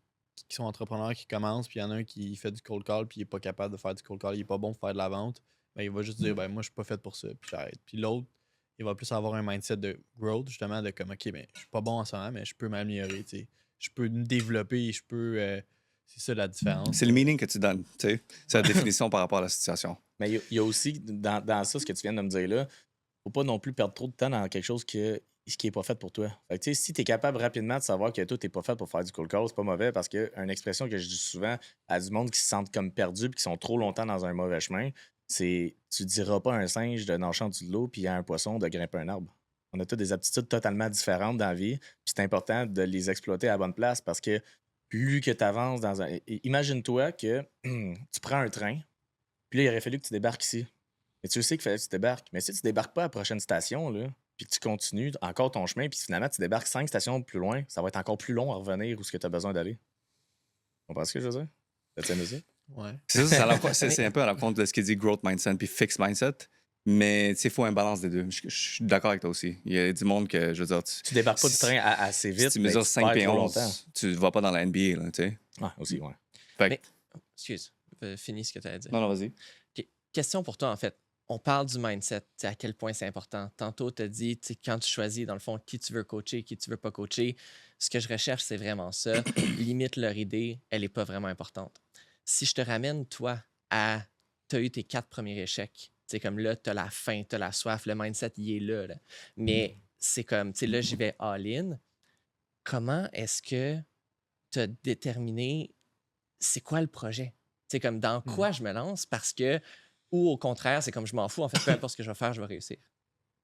sont entrepreneurs, qui commencent, puis il y en a un qui fait du cold call, puis il est pas capable de faire du cold call, il est pas bon pour faire de la vente, ben, il va juste dire, ben, moi, je suis pas fait pour ça, puis j'arrête. Puis l'autre, il va plus avoir un mindset de growth, justement, de comme, OK, ben, je suis pas bon en ce moment, mais je peux m'améliorer, tu sais. Je peux me développer, je peux... c'est ça la différence. C'est le meaning que tu donnes, tu sais. C'est la définition par rapport à la situation. Mais il y a aussi, dans ça, ce que tu viens de me dire là, faut pas non plus perdre trop de temps dans quelque chose qui est pas fait pour toi. Fait que, tu sais, si tu es capable rapidement de savoir que toi, tu n'es pas fait pour faire du cold call, c'est pas mauvais parce qu'une expression que je dis souvent à du monde qui se sentent comme perdus et qui sont trop longtemps dans un mauvais chemin, c'est tu diras pas à un singe de nager en dessous de l'eau puis à un poisson de grimper un arbre. On a tous des aptitudes totalement différentes dans la vie, puis c'est important de les exploiter à la bonne place parce que plus que tu avances dans un. Imagine-toi que tu prends un train, puis là, il aurait fallu que tu débarques ici. Mais tu sais qu'il fallait que tu débarques. Mais si tu débarques pas à la prochaine station, là, puis que tu continues encore ton chemin, puis finalement tu débarques 5 stations plus loin, ça va être encore plus long à revenir où ce que tu as besoin d'aller. Tu comprends ce que je veux dire? Ça tient ça? Ouais. C'est un peu à l'encontre de ce qu'il dit growth mindset puis fixed mindset. Mais il faut un balance des deux. Je suis d'accord avec toi aussi. Il y a du monde que, je veux dire... Tu débarques pas du train assez vite. Si tu mesures 5 et 11, longtemps. tu ne vas pas dans la NBA, là, tu sais. Ouais, aussi, ouais. Mais, excuse, finis ce que tu as à dire. Non, vas-y. Okay. Question pour toi, en fait. On parle du mindset, à quel point c'est important. Tantôt, tu as dit, quand tu choisis, dans le fond, qui tu veux coacher, qui tu veux pas coacher, ce que je recherche, c'est vraiment ça. Limite, leur idée, elle n'est pas vraiment importante. Si je te ramène, toi, tu as eu tes 4 premiers échecs, c'est comme là, tu as la faim, tu as la soif, le mindset, il est là. Mais c'est comme, tu sais, là, j'y vais all-in. Comment est-ce que tu as déterminé c'est quoi le projet? C'est comme dans quoi je me lance parce que, ou au contraire, c'est comme je m'en fous, en fait, peu importe ce que je vais faire, je vais réussir. Tu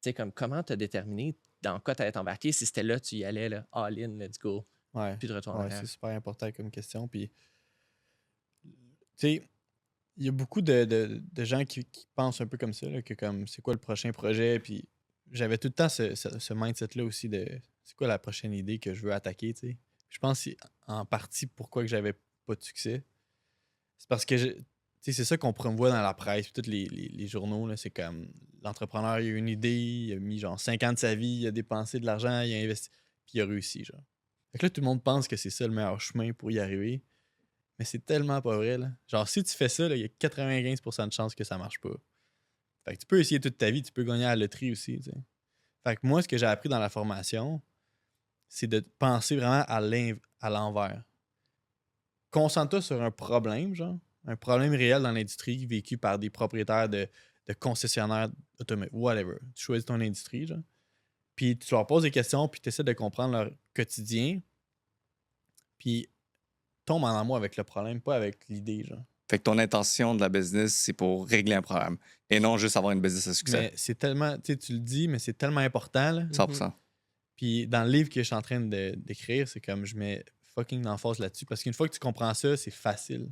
sais, comme comment tu as déterminé dans quoi tu allais t'embarquer si c'était là, tu y allais, là, all-in, let's go. Ouais. Puis de retour en arrière. C'est super important comme question. Puis, tu sais, il y a beaucoup de gens qui pensent un peu comme ça, là, que comme c'est quoi le prochain projet. Puis j'avais tout le temps ce mindset-là aussi de c'est quoi la prochaine idée que je veux attaquer, tu sais. Je pense que en partie pourquoi que j'avais pas de succès. C'est parce que c'est ça qu'on promouvoit dans la presse, puis tous les journaux, là, c'est comme l'entrepreneur, il a une idée, il a mis genre 5 ans de sa vie, il a dépensé de l'argent, il a investi, puis il a réussi, genre. Fait que là, tout le monde pense que c'est ça le meilleur chemin pour y arriver. Mais c'est tellement pas vrai, là. Genre, si tu fais ça, il y a 95% de chances que ça marche pas. Fait que tu peux essayer toute ta vie, tu peux gagner à la loterie aussi, tu sais. Fait que moi, ce que j'ai appris dans la formation, c'est de penser vraiment à l'envers. Concentre-toi sur un problème, genre. Un problème réel dans l'industrie vécu par des propriétaires de concessionnaires automobiles, whatever. Tu choisis ton industrie, genre. Puis tu leur poses des questions, puis tu essaies de comprendre leur quotidien. Puis tombe en amour avec le problème, pas avec l'idée, genre. Fait que ton intention de la business, c'est pour régler un problème et non juste avoir une business à succès. Mais c'est tellement, tu le dis, mais c'est tellement important, là. 100%. Puis dans le livre que je suis en train d'écrire, c'est comme je mets fucking l'emphase là-dessus. Parce qu'une fois que tu comprends ça, c'est facile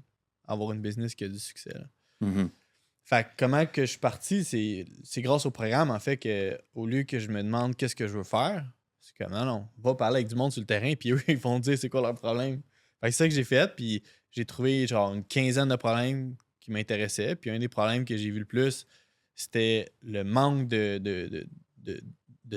avoir une business qui a du succès, là. Mm-hmm. Fait que comment que je suis parti, c'est grâce au programme, en fait, que au lieu que je me demande qu'est-ce que je veux faire, c'est comme non, va parler avec du monde sur le terrain, puis eux, ils vont dire c'est quoi leur problème. Fait que c'est ça que j'ai fait, puis j'ai trouvé genre une quinzaine de problèmes qui m'intéressaient. Puis un des problèmes que j'ai vu le plus, c'était le manque de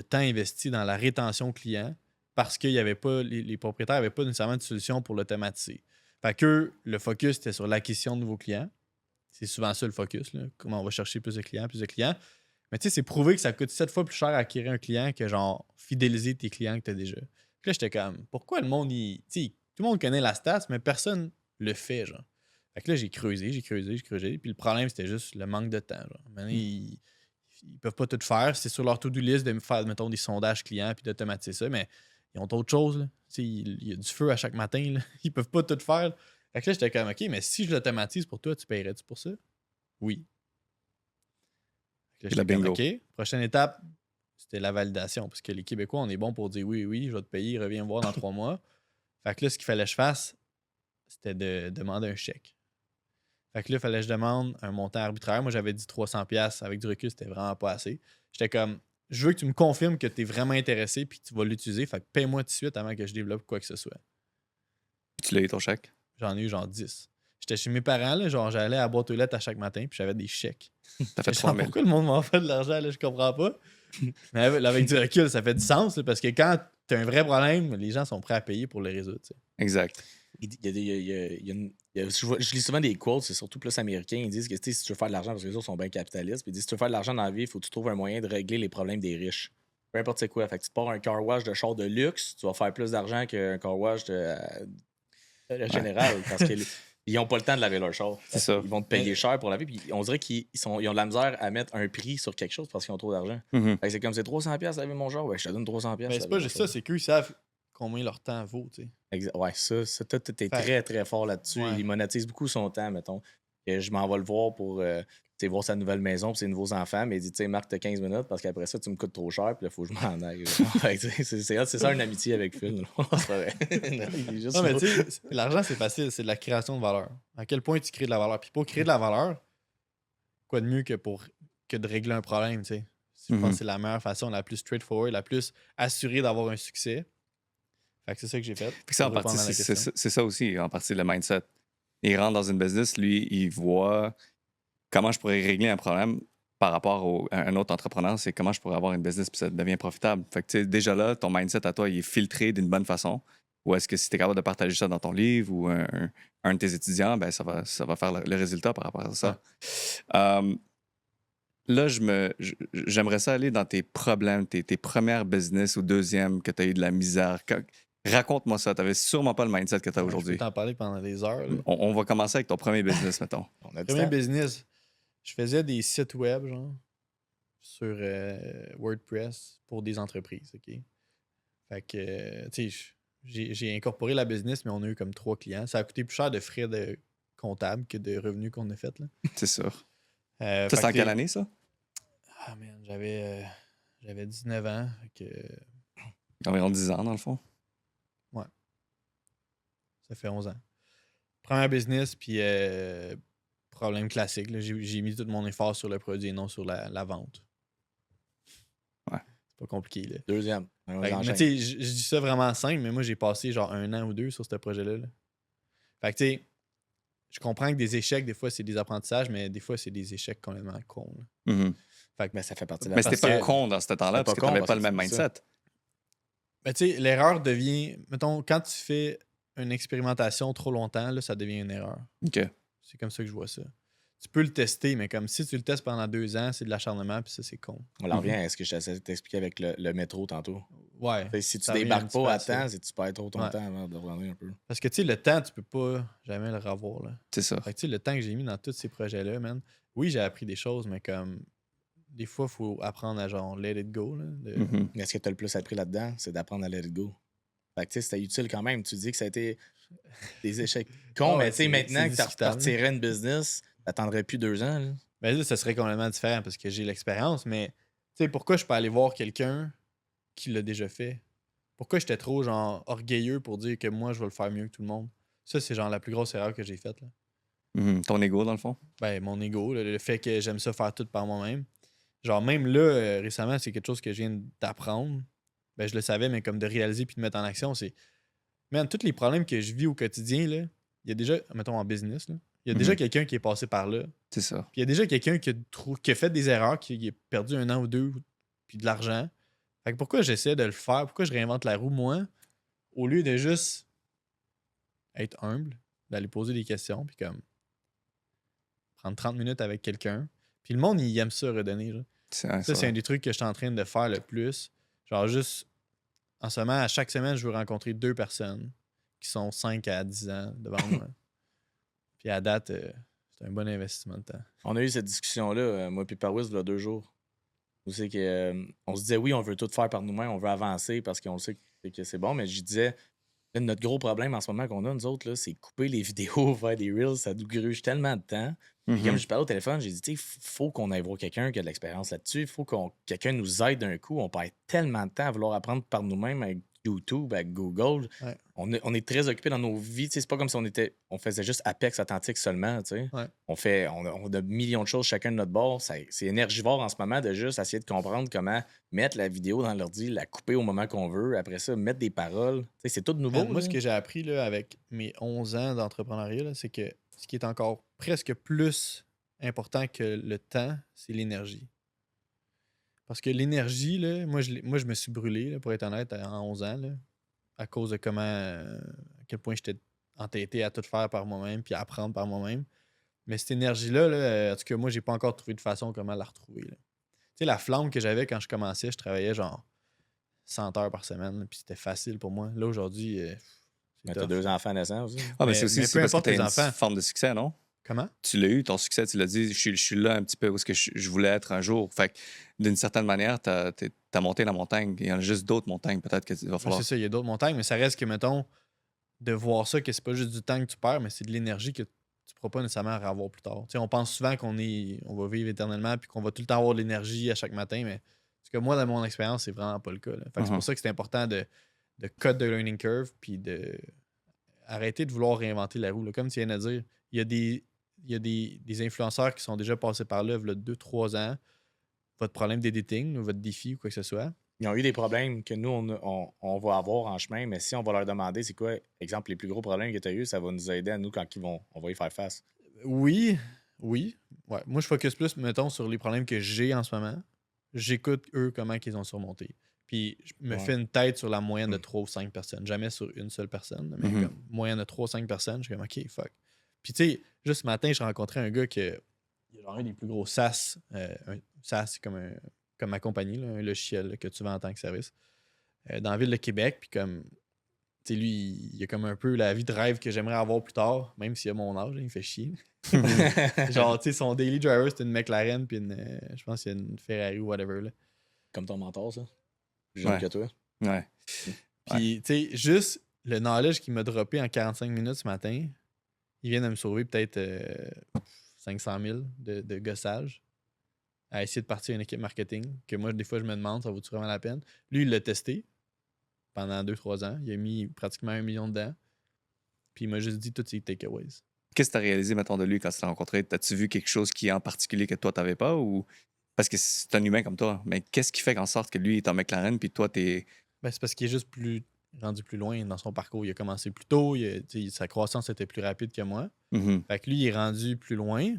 temps investi dans la rétention client parce que les propriétaires n'avaient pas nécessairement de solution pour l'automatiser. Fait que le focus était sur l'acquisition de nouveaux clients. C'est souvent ça le focus, là. Comment on va chercher plus de clients. Mais tu sais, c'est prouvé que ça coûte 7 fois plus cher à acquérir un client que genre fidéliser tes clients que tu as déjà. Puis là, j'étais comme, pourquoi le monde, tu sais, tout le monde connaît la stats, mais personne le fait, genre. Fait que là, j'ai creusé. Puis le problème, c'était juste le manque de temps, genre. Maintenant, ils peuvent pas tout faire. C'est sur leur to-do list de me faire, mettons, des sondages clients puis d'automatiser ça, mais ils ont autre chose, là. Tu sais, il y a du feu à chaque matin, là. Ils peuvent pas tout faire. Fait que là, j'étais comme, OK, mais si je l'automatise pour toi, tu paierais-tu pour ça? Oui. Là, j'étais comme, OK. Prochaine étape, c'était la validation. Parce que les Québécois, on est bons pour dire oui, je vais te payer, reviens me voir dans 3 mois. Fait que là, ce qu'il fallait que je fasse, c'était de demander un chèque. Fait que là, il fallait que je demande un montant arbitraire. Moi, j'avais dit 300$. Avec du recul, c'était vraiment pas assez. J'étais comme, je veux que tu me confirmes que tu es vraiment intéressé puis que tu vas l'utiliser. Fait que paye-moi tout de suite avant que je développe quoi que ce soit. Tu l'as eu ton chèque? J'en ai eu genre 10. J'étais chez mes parents, là, genre j'allais à la boîte aux lettres à chaque matin puis j'avais des chèques. T'as fait 3 000. Pourquoi le monde m'en fait de l'argent, là, je comprends pas. Mais avec du recul, ça fait du sens là, parce que quand tu as un vrai problème, les gens sont prêts à payer pour le résoudre. T'sais. Exact. Je lis souvent des quotes, c'est surtout plus américains. Ils disent que si tu veux faire de l'argent, parce que les autres sont bien capitalistes, puis ils disent si tu veux faire de l'argent dans la vie, il faut que tu trouves un moyen de régler les problèmes des riches. Peu importe c'est quoi. Fait que tu pars un car wash de char de luxe, tu vas faire plus d'argent qu'un car wash de général. Parce qu'ils n'ont pas le temps de laver leur char. C'est ça. Ils vont te payer cher pour laver. Puis on dirait qu'ils ont de la misère à mettre un prix sur quelque chose parce qu'ils ont trop d'argent. Mm-hmm. Fait que c'est comme c'est 300$ laver mon char, ouais, je te donne 300$. Mais c'est pas juste ça, c'est qu'eux, ils savent combien leur temps vaut. T'sais. Ouais, ça t'es très, très fort là-dessus. Ouais. Il monétise beaucoup son temps, mettons. Et je m'en vais le voir pour voir sa nouvelle maison et ses nouveaux enfants. Mais il dit, tu sais, Marc, t'as 15 minutes parce qu'après ça, tu me coûtes trop cher. Puis là, il faut que je m'en aille. c'est ça une amitié avec Phil. Non, mais tu sais, l'argent, c'est facile. C'est de la création de valeur. À quel point tu crées de la valeur. Puis pour créer de la valeur, quoi de mieux que de régler un problème, tu sais. Je pense que c'est la meilleure façon, la plus straightforward, la plus assurée d'avoir un succès. Fait que c'est ça que j'ai fait. Ça, en partie, c'est ça aussi, en partie, le mindset. Il rentre dans une business, lui, il voit comment je pourrais régler un problème par rapport à un autre entrepreneur, c'est comment je pourrais avoir une business puis ça devient profitable. Fait que, tu sais, déjà là, ton mindset à toi, il est filtré d'une bonne façon. Ou est-ce que si tu es capable de partager ça dans ton livre ou un de tes étudiants, ben ça va faire le résultat par rapport à ça. Là, j'aimerais ça aller dans tes problèmes, tes premières business ou deuxième que tu as eu de la misère. Raconte-moi ça. Tu n'avais sûrement pas le mindset que tu as aujourd'hui. Je peux t'en parler pendant des heures. On va commencer avec ton premier business, mettons. Premier business, je faisais des sites web, genre, sur WordPress pour des entreprises, OK? Fait que, tu sais, j'ai incorporé la business, mais on a eu comme 3 clients. Ça a coûté plus cher de frais de comptable que de revenus qu'on a fait, là. C'est sûr. Ça, c'est en quelle année, ça? Ah, man, j'avais 19 ans. Fait que... Environ 10 ans, dans le fond. Ouais. Ça fait 11 ans. Première business, puis problème classique. Là, j'ai mis tout mon effort sur le produit et non sur la vente. Ouais. C'est pas compliqué, là. Deuxième. Mais tu sais, je dis ça vraiment simple, mais moi, j'ai passé genre 1 an ou 2 sur ce projet-là. Là. Fait que tu sais, je comprends que des échecs, des fois, c'est des apprentissages, mais des fois, c'est des échecs complètement cons. Fait que ça fait partie de la Mais c'était pas con dans ce temps-là, parce que t'avais pas le même mindset. Mais tu sais, l'erreur devient... Mettons, quand tu fais une expérimentation trop longtemps, là, ça devient une erreur. OK. C'est comme ça que je vois ça. Tu peux le tester, mais comme si tu le testes pendant 2 ans, c'est de l'acharnement, puis ça, c'est con. On en revient à ce que je t'ai expliqué avec le métro tantôt. Ouais. Fait, si tu débarques pas à temps, c'est que tu perds trop ton temps avant de revenir un peu. Parce que, tu sais, le temps, tu peux pas jamais le revoir, là. C'est ça. Fait que, tu sais, le temps que j'ai mis dans tous ces projets-là, man, oui, j'ai appris des choses, mais comme... Des fois, il faut apprendre à genre let it go, là. Mais ce que tu as le plus appris là-dedans, c'est d'apprendre à let it go. Fait que, tu sais, c'était utile quand même. Tu dis que ça a été des échecs cons, mais tu sais, maintenant que tu repartirais une business, t'attendrais plus 2 ans, là. Ben là, ça serait complètement différent parce que j'ai l'expérience, mais tu sais, pourquoi je peux aller voir quelqu'un qui l'a déjà fait? Pourquoi j'étais trop, genre, orgueilleux pour dire que moi, je vais le faire mieux que tout le monde? Ça, c'est genre la plus grosse erreur que j'ai faite, là. Ton ego, dans le fond? Ben, mon ego, le fait que j'aime ça faire tout par moi-même. Genre, même là, récemment, c'est quelque chose que je viens d'apprendre. Ben, je le savais, mais comme de réaliser puis de mettre en action, c'est... Man, tous les problèmes que je vis au quotidien, là, il y a déjà, mettons en business, là, il y a déjà quelqu'un qui est passé par là. C'est ça. Puis il y a déjà quelqu'un qui a fait des erreurs, qui a perdu 1 an ou 2, puis de l'argent. Fait que pourquoi j'essaie de le faire? Pourquoi je réinvente la roue, moi, au lieu de juste être humble, d'aller poser des questions, puis comme prendre 30 minutes avec quelqu'un. Puis le monde, il aime ça redonner. Là. Ça, c'est un des trucs que je suis en train de faire le plus. Genre juste, en ce moment, à chaque semaine, je veux rencontrer 2 personnes qui sont 5 à 10 ans devant moi. Puis à date, c'est un bon investissement de temps. On a eu cette discussion-là, moi puis Paris, il y a 2 jours. Où c'est que, on se disait, oui, on veut tout faire par nous-mêmes, on veut avancer parce qu'on sait que c'est bon, mais je disais, là, notre gros problème en ce moment qu'on a, nous autres, là, c'est couper les vidéos, faire des reels, ça nous gruge tellement de temps. Puis comme je parlais au téléphone, j'ai dit, tu sais, faut qu'on aille voir quelqu'un qui a de l'expérience là-dessus, il faut que quelqu'un nous aide d'un coup. On perd tellement de temps à vouloir apprendre par nous-mêmes avec YouTube, avec Google. Ouais. On est très occupés dans nos vies. C'est pas comme si on faisait juste Apex Authentique seulement. Ouais. On a millions de choses chacun de notre bord. C'est énergivore en ce moment de juste essayer de comprendre comment mettre la vidéo dans l'ordi, la couper au moment qu'on veut. Après ça, mettre des paroles. C'est tout nouveau. Moi, ce que j'ai appris là, avec mes 11 ans d'entrepreneuriat, là, c'est que ce qui est encore presque plus important que le temps, c'est l'énergie. Parce que l'énergie, là, moi, je me suis brûlé, là, pour être honnête, en 11 ans, là, à cause de à quel point j'étais entêté à tout faire par moi-même puis à apprendre par moi-même. Mais cette énergie-là, là, en tout cas, moi, j'ai pas encore trouvé de façon comment la retrouver. Tu sais, la flamme que j'avais quand je commençais, je travaillais genre 100 heures par semaine, puis c'était facile pour moi. Là, aujourd'hui, mais t'as 2 enfants naissants aussi. Mais c'est aussi peu parce que importe t'as les une enfants. forme de succès, non? Comment? Tu l'as eu, ton succès, tu l'as dit, je suis là un petit peu où est-ce que je voulais être un jour. Fait que d'une certaine manière, t'as monté la montagne. Il y en a juste d'autres montagnes, peut-être que va falloir. C'est ça, il y a d'autres montagnes, mais ça reste que, mettons, de voir ça, que c'est pas juste du temps que tu perds, mais c'est de l'énergie que tu ne pourras pas nécessairement avoir plus tard. Tu sais, on pense souvent on va vivre éternellement puis qu'on va tout le temps avoir de l'énergie à chaque matin, mais parce que moi, dans mon expérience, c'est vraiment pas le cas. Fait que c'est pour ça que c'est important de cut the learning curve puis de arrêter de vouloir réinventer la roue. Là. Comme tu viens de dire, il y a des influenceurs qui sont déjà passés par là, il y a 2-3 ans. Votre problème d'editing ou votre défi ou quoi que ce soit. Ils ont eu des problèmes que nous, on va avoir en chemin, mais si on va leur demander c'est quoi, exemple, les plus gros problèmes que tu as eu, ça va nous aider à nous quand on va y faire face. Oui. Ouais. Moi, je focus plus, mettons, sur les problèmes que j'ai en ce moment. J'écoute, eux, comment ils ont surmonté. Puis, je me fais une tête sur la moyenne de 3 ou 5 personnes. Jamais sur une seule personne, mais comme moyenne de 3 ou 5 personnes, je suis comme, OK, fuck. Puis, tu sais, juste ce matin, j'ai rencontré un gars il a genre un des plus gros SaaS. Un SaaS, c'est comme ma compagnie, là, un logiciel là, que tu vends en tant que service. Dans la ville de Québec, puis comme, tu sais, lui, il a comme un peu la vie de rêve que j'aimerais avoir plus tard, même s'il a mon âge, il me fait chier. Genre, tu sais, son daily driver, c'est une McLaren, puis je pense qu'il y a une Ferrari ou whatever. Là. Comme ton mentor, ça. Plus jeune que toi. Ouais. Puis, tu sais, juste le knowledge qu'il m'a droppé en 45 minutes ce matin, il vient de me sauver peut-être 500 000 de gossage à essayer de partir une équipe marketing, que moi, des fois, je me demande, ça vaut-tu vraiment la peine? Lui, il l'a testé pendant 2-3 ans. Il a mis pratiquement 1 million dedans. Puis il m'a juste dit tous ses takeaways. Qu'est-ce que tu as réalisé, mettons, de lui quand tu l'as rencontré? T'as-tu vu quelque chose qui est en particulier que toi, t'avais pas? Ou... Parce que c'est un humain comme toi. Mais qu'est-ce qui fait en sorte que lui est en McLaren puis toi, t'es... Ben, c'est parce qu'il est juste rendu plus loin dans son parcours. Il a commencé plus tôt. Sa croissance était plus rapide que moi. Fait que lui, il est rendu plus loin.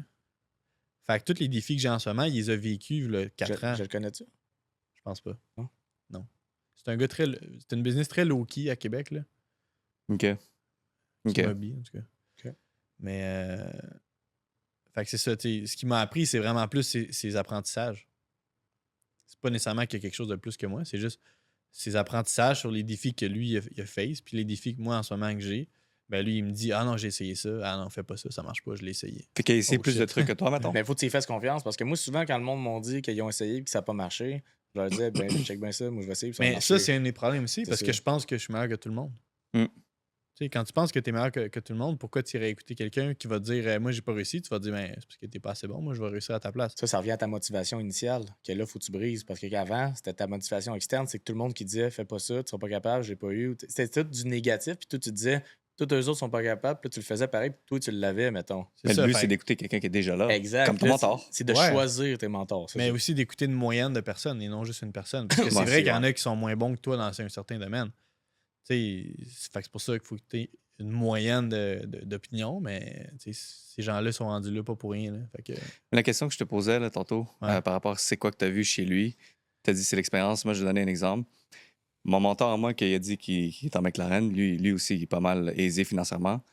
Fait que tous les défis que j'ai en ce moment, il les a vécus le 4 ans. Je le connais-tu? Je pense pas. Non. C'est un gars c'est une business très low-key à Québec, là. OK. Mobile, en tout cas. OK. Mais fait que c'est ça, ce qui m'a appris, c'est vraiment plus ses apprentissages. C'est pas nécessairement qu'il y a quelque chose de plus que moi, c'est juste ses apprentissages sur les défis que lui il a face, puis les défis que moi en ce moment que j'ai. Ben lui, il me dit « Ah non, j'ai essayé ça. Ah non, fais pas ça, ça marche pas, je l'ai essayé. » Fait qu'il a essayé plus de trucs que toi, mettons. Mais faut que tu y fasses confiance parce que moi, souvent, quand le monde m'ont dit qu'ils ont essayé et que ça n'a pas marché, je leur disais, ben, check bien ça, moi, je vais essayer. Mais ça, c'est un des problèmes aussi parce que je pense que je suis meilleur que tout le monde. Tu sais, quand tu penses que tu es meilleur que tout le monde, pourquoi tu irais écouter quelqu'un qui va te dire moi, j'ai pas réussi? Tu vas te dire, ben, c'est parce que t'es pas assez bon, moi, je vais réussir à ta place. Ça revient à ta motivation initiale, que là, faut que tu brises. Parce qu'avant, c'était ta motivation externe, c'est que tout le monde qui disait, fais pas ça, tu seras pas capable, j'ai pas eu. C'était tout du négatif, puis toi, tu disais, tous eux autres sont pas capables, puis là, tu le faisais pareil, puis toi, tu l'avais, mettons. Mais le but, c'est d'écouter quelqu'un qui est déjà là. Exact. Comme ton mentor. C'est de choisir tes mentors. Mais aussi d'écouter une moyenne de personnes et non juste une personne. Parce que c'est vrai qu'il y en a qui sont moins bons que toi dans un certain domaine. Tu sais, c'est pour ça qu'il faut que tu aies une moyenne d'opinion, mais ces gens-là sont rendus là pas pour rien. Là. Fait que... La question que je te posais là, tantôt, par rapport à c'est quoi que tu as vu chez lui, Tu as dit c'est l'expérience. Moi, je vais donner un exemple. Mon mentor à moi, qui a dit qu'il est en McLaren, lui aussi, il est pas mal aisé financièrement.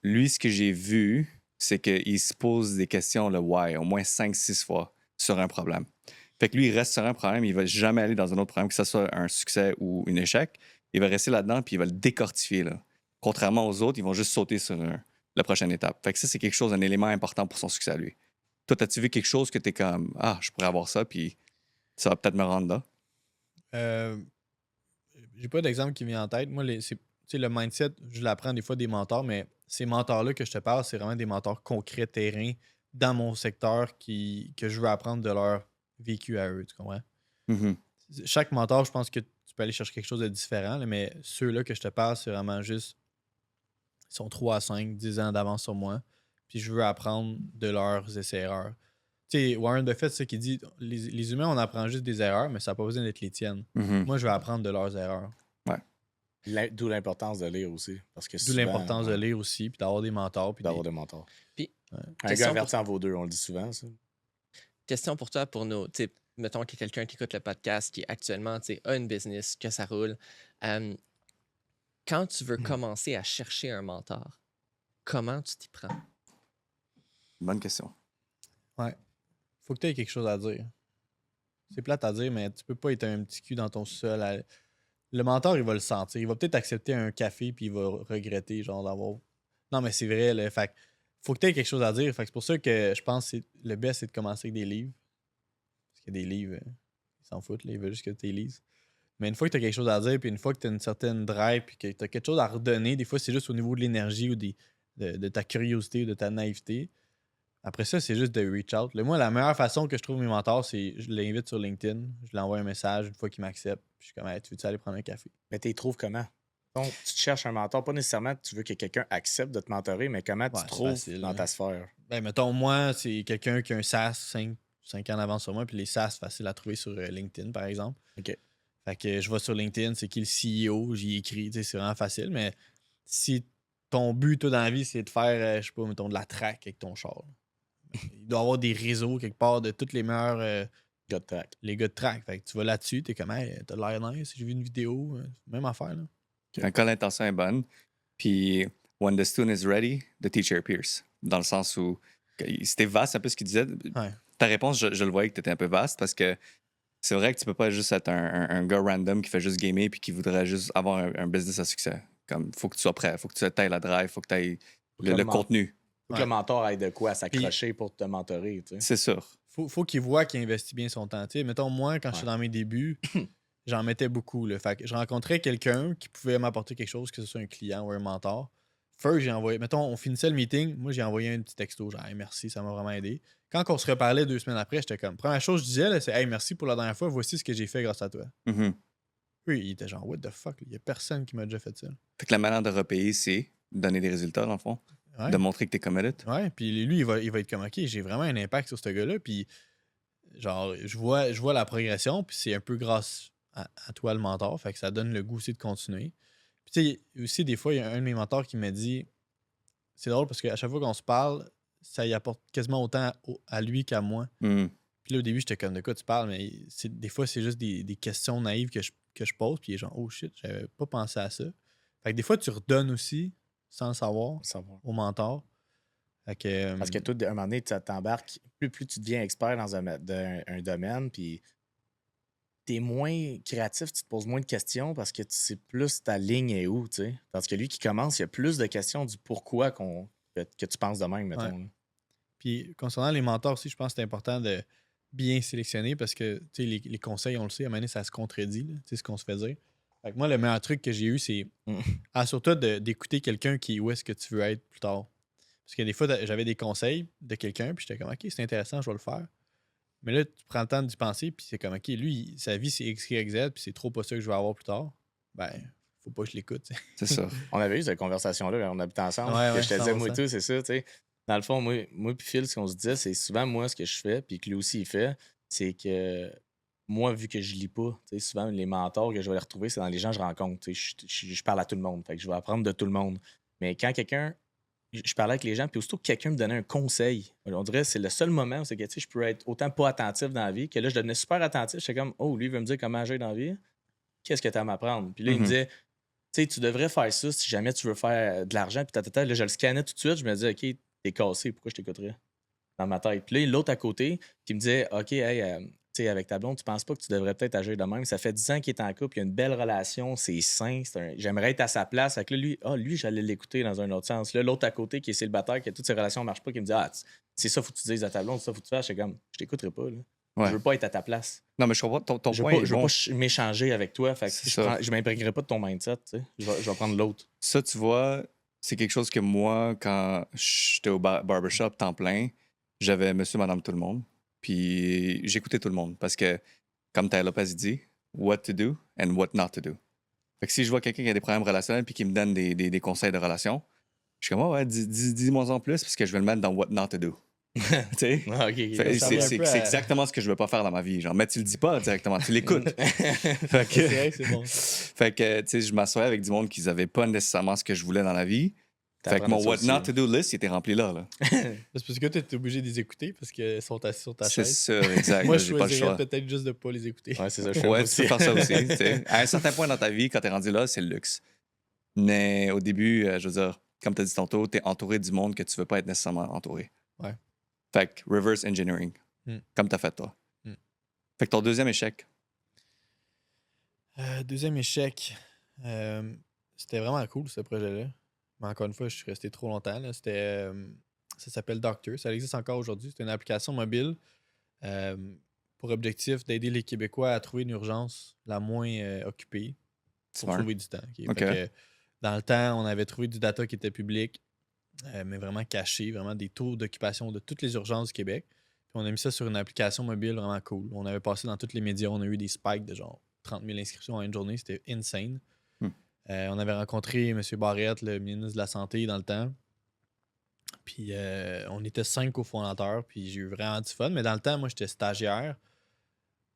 Lui, ce que j'ai vu, c'est qu'il se pose des questions, le why, au moins 5-6 fois sur un problème. Fait que lui, il reste sur un problème, il va jamais aller dans un autre problème, que ce soit un succès ou un échec. Il va rester là-dedans, puis il va le décortifier. Là. Contrairement aux autres, ils vont juste sauter sur la prochaine étape. Fait que ça, c'est quelque chose, un élément important pour son succès à lui. Toi, as-tu vu quelque chose que tu es comme, je pourrais avoir ça, puis ça va peut-être me rendre là? J'ai pas d'exemple qui vient en tête. Moi, le mindset, je l'apprends des fois des mentors, mais ces mentors-là que je te parle, c'est vraiment des mentors concrets, terrain, dans mon secteur que je veux apprendre de leur vécu à eux, tu comprends? Mm-hmm. Chaque mentor, je pense que tu peux aller chercher quelque chose de différent, là, mais ceux-là que je te parle, c'est vraiment juste, ils sont 3 à 5, 10 ans d'avance sur moi, puis je veux apprendre de leurs essais-erreurs. Tu sais, Warren Buffett, c'est ce qu'il dit, les humains, on apprend juste des erreurs, mais ça n'a pas besoin d'être les tiennes. Mm-hmm. Moi, je vais apprendre de leurs erreurs. Ouais. D'où l'importance de lire aussi. D'où l'importance de lire aussi, puis d'avoir des mentors. Puis d'avoir des mentors. Puis, un gars averti en vaut deux, on le dit souvent, ça. Question pour toi, pour nos... Mettons qu'il y a quelqu'un qui écoute le podcast qui actuellement a une business, que ça roule. Quand tu veux commencer à chercher un mentor, comment tu t'y prends? Bonne question. Ouais. Faut que tu aies quelque chose à dire. C'est plate à dire, mais tu peux pas être un petit cul dans ton sol. Le mentor, il va le sentir. Il va peut-être accepter un café puis il va regretter, genre, d'avoir... Non, mais c'est vrai, là. Fait faut que tu aies quelque chose à dire. Fait que c'est pour ça que je pense que le best, c'est de commencer avec des livres. Parce qu'il y a des livres, ils s'en foutent, là, ils veulent juste que tu les lises. Mais une fois que tu as quelque chose à dire, puis une fois que tu as une certaine drive, puis que tu as quelque chose à redonner, des fois, c'est juste au niveau de l'énergie ou de ta curiosité ou de ta naïveté. Après ça, c'est juste de reach out. Moi, la meilleure façon que je trouve mes mentors, c'est je l'invite sur LinkedIn, je lui envoie un message une fois qu'il m'accepte. Puis je suis comme, hey, tu veux-tu aller prendre un café? Mais tu les trouves comment? Donc, tu te cherches un mentor, pas nécessairement que tu veux que quelqu'un accepte de te mentorer, mais comment tu trouves facile, dans ta sphère? Ben, mettons, moi, c'est quelqu'un qui a un SaaS 5 ans d'avance sur moi, puis les SaaS, facile à trouver sur LinkedIn, par exemple. OK. Fait que je vais sur LinkedIn, c'est qui le CEO, j'y écris, c'est vraiment facile, mais si ton but, toi, dans la vie, c'est de faire, je sais pas, mettons, de la track avec ton char, il doit y avoir des réseaux quelque part de tous les meilleurs gars de track. Les gars de track. Fait que tu vas là-dessus, t'es comme, hey, t'as l'air nice, j'ai vu une vidéo, même affaire, là. Okay. Quand l'intention est bonne, puis when the student is ready, the teacher appears. Dans le sens où c'était vaste un peu ce qu'il disait. Ouais. Ta réponse, je le voyais que t'étais un peu vaste parce que c'est vrai que tu peux pas juste être un gars random qui fait juste gamer puis qui voudrait juste avoir un business à succès. Comme, faut que tu sois prêt, faut que tu aies la drive, faut que tu aies le contenu. Faut que le mentor aille de quoi à s'accrocher pour te mentorer. Tu sais. C'est sûr. Faut qu'il voit qu'il investit bien son temps. T'sais, mettons, moi, quand j'étais dans mes débuts, j'en mettais beaucoup. Là. Fait que je rencontrais quelqu'un qui pouvait m'apporter quelque chose, que ce soit un client ou un mentor. First, j'ai envoyé, mettons, on finissait le meeting, moi, j'ai envoyé un petit texto, genre, hey, merci, ça m'a vraiment aidé. Quand on se reparlait 2 semaines après, j'étais comme, première chose que je disais, là, c'est, hey, merci pour la dernière fois, voici ce que j'ai fait grâce à toi. Mm-hmm. Oui, il était genre, what the fuck, il y a personne qui m'a déjà fait ça. Fait que la manière de repayer, c'est donner des résultats, dans le fond. Ouais. De montrer que t'es committed. Ouais, puis lui, il va être comme, OK, j'ai vraiment un impact sur ce gars-là, puis genre, je vois la progression, puis c'est un peu grâce à toi, le mentor, fait que ça donne le goût aussi de continuer. Puis tu sais, aussi, des fois, il y a un de mes mentors qui m'a dit, c'est drôle parce qu'à chaque fois qu'on se parle, ça y apporte quasiment autant à lui qu'à moi. Mm. Puis là, au début, j'étais comme, de quoi tu parles, mais des fois, c'est juste des questions naïves que je pose, puis il est genre, oh shit, j'avais pas pensé à ça. Fait que des fois, tu redonnes aussi, sans le savoir, au mentor. Fait que, parce que toi, à un moment donné, tu t'embarques, plus tu deviens expert dans un domaine, puis t'es moins créatif, tu te poses moins de questions parce que tu sais plus ta ligne est où, tu sais. Parce que lui qui commence, il y a plus de questions du pourquoi que tu penses de même, mettons. Ouais. Puis concernant les mentors aussi, je pense que c'est important de bien sélectionner parce que les conseils, on le sait, à un moment donné, ça se contredit, c'est ce qu'on se fait dire. Fait que moi, le meilleur truc que j'ai eu, c'est assure-toi d'écouter quelqu'un où est-ce que tu veux être plus tard. Parce que des fois, j'avais des conseils de quelqu'un, puis j'étais comme, OK, c'est intéressant, je vais le faire. Mais là, tu prends le temps d'y penser, puis c'est comme, OK, lui, sa vie, c'est X, Y, Z, puis c'est trop pas ça que je vais avoir plus tard. Ben, faut pas que je l'écoute. T'sais. C'est ça. On avait eu cette conversation-là, on habitait ensemble. Ouais, je te disais, moi, tout, c'est ça, tu sais. Dans le fond, moi puis Phil, ce qu'on se disait, c'est souvent, moi, ce que je fais, puis que lui aussi, il fait, c'est que moi, vu que je lis pas, souvent, les mentors que je vais les retrouver, c'est dans les gens que je rencontre. Je parle à tout le monde, fait que je vais apprendre de tout le monde. Mais quand quelqu'un je parlais avec les gens, puis aussitôt que quelqu'un me donnait un conseil, on dirait que c'est le seul moment où c'est que, tu sais, je peux être autant pas attentif dans la vie, que là, je devenais super attentif. J'étais comme, oh, lui, il veut me dire comment agir dans la vie. Qu'est-ce que tu as à m'apprendre? Puis là, il me disait, tu sais, tu devrais faire ça si jamais tu veux faire de l'argent. Puis là, je le scannais tout de suite. Je me disais, OK, t'es cassé, pourquoi je t'écouterais? Dans ma tête. Puis là, l'autre à côté, qui me disait, OK, hey, tu sais, avec ta blonde, tu penses pas que tu devrais peut-être agir de même? Ça fait 10 ans qu'il est en couple, il y a une belle relation, c'est sain, j'aimerais être à sa place. Fait que là, lui, j'allais l'écouter dans un autre sens. Là, l'autre à côté, qui est célibataire, qui a toutes ses relations ne marchent pas, qui me dit, c'est ça, faut que tu dises à ta blonde, c'est ça, faut que tu fasses. J'étais comme, je t'écouterai pas, là. Je veux pas être à ta place. Non, mais je comprends ton Je point. veux pas m'échanger avec toi. Fait que je m'imprégnerai pas de ton mindset. Tu sais. Je vais prendre l'autre. Ça, tu vois, c'est quelque chose que moi, quand j'étais au barbershop temps plein, j'avais monsieur, madame, tout le monde. Puis j'écoutais tout le monde. Parce que, comme Ty Lopez dit, what to do and what not to do. Fait que si je vois quelqu'un qui a des problèmes relationnels puis qui me donne des conseils de relation, je suis comme, ouais, dis-moi en plus parce que je vais le mettre dans what not to do. Tu sais? C'est exactement ce que je veux pas faire dans ma vie. Genre, mais tu le dis pas directement, tu l'écoutes. Fait que, C'est vrai que c'est bon. fait que, tu sais, je m'assoyais avec du monde qui n'avaient pas nécessairement ce que je voulais dans la vie. Fait que mon what not to do list, il était rempli là. C'est parce que tu es obligé de les écouter parce qu'ils sont assis sur ta chaise. C'est ça, exact. Moi, je j'ai pas le choix. choisirais peut-être juste de pas les écouter. Ouais, c'est ça. Tu peux faire ça aussi. T'sais. À un certain point dans ta vie, quand t'es rendu là, c'est le luxe. Mais au début, je veux dire, comme tu as dit tantôt, t'es entouré du monde que tu veux pas être nécessairement entouré. Ouais. Fait que reverse engineering, comme t'as fait toi. Fait que ton deuxième échec. Deuxième échec. C'était vraiment cool, ce projet-là. Mais encore une fois, je suis resté trop longtemps. Là. Ça s'appelle Doctor. Ça existe encore aujourd'hui. C'est une application mobile pour objectif d'aider les Québécois à trouver une urgence la moins occupée pour sauver du temps. Okay? Okay. Fait que, dans le temps, on avait trouvé du data qui était public, mais vraiment caché, vraiment des taux d'occupation de toutes les urgences du Québec. Puis on a mis ça sur une application mobile vraiment cool. On avait passé dans tous les médias. On a eu des spikes de genre 30 000 inscriptions en une journée. C'était insane. On avait rencontré M. Barrette, le ministre de la Santé, dans le temps. Puis on était 5 cofondateurs, puis j'ai eu vraiment du fun. Mais dans le temps, moi, j'étais stagiaire.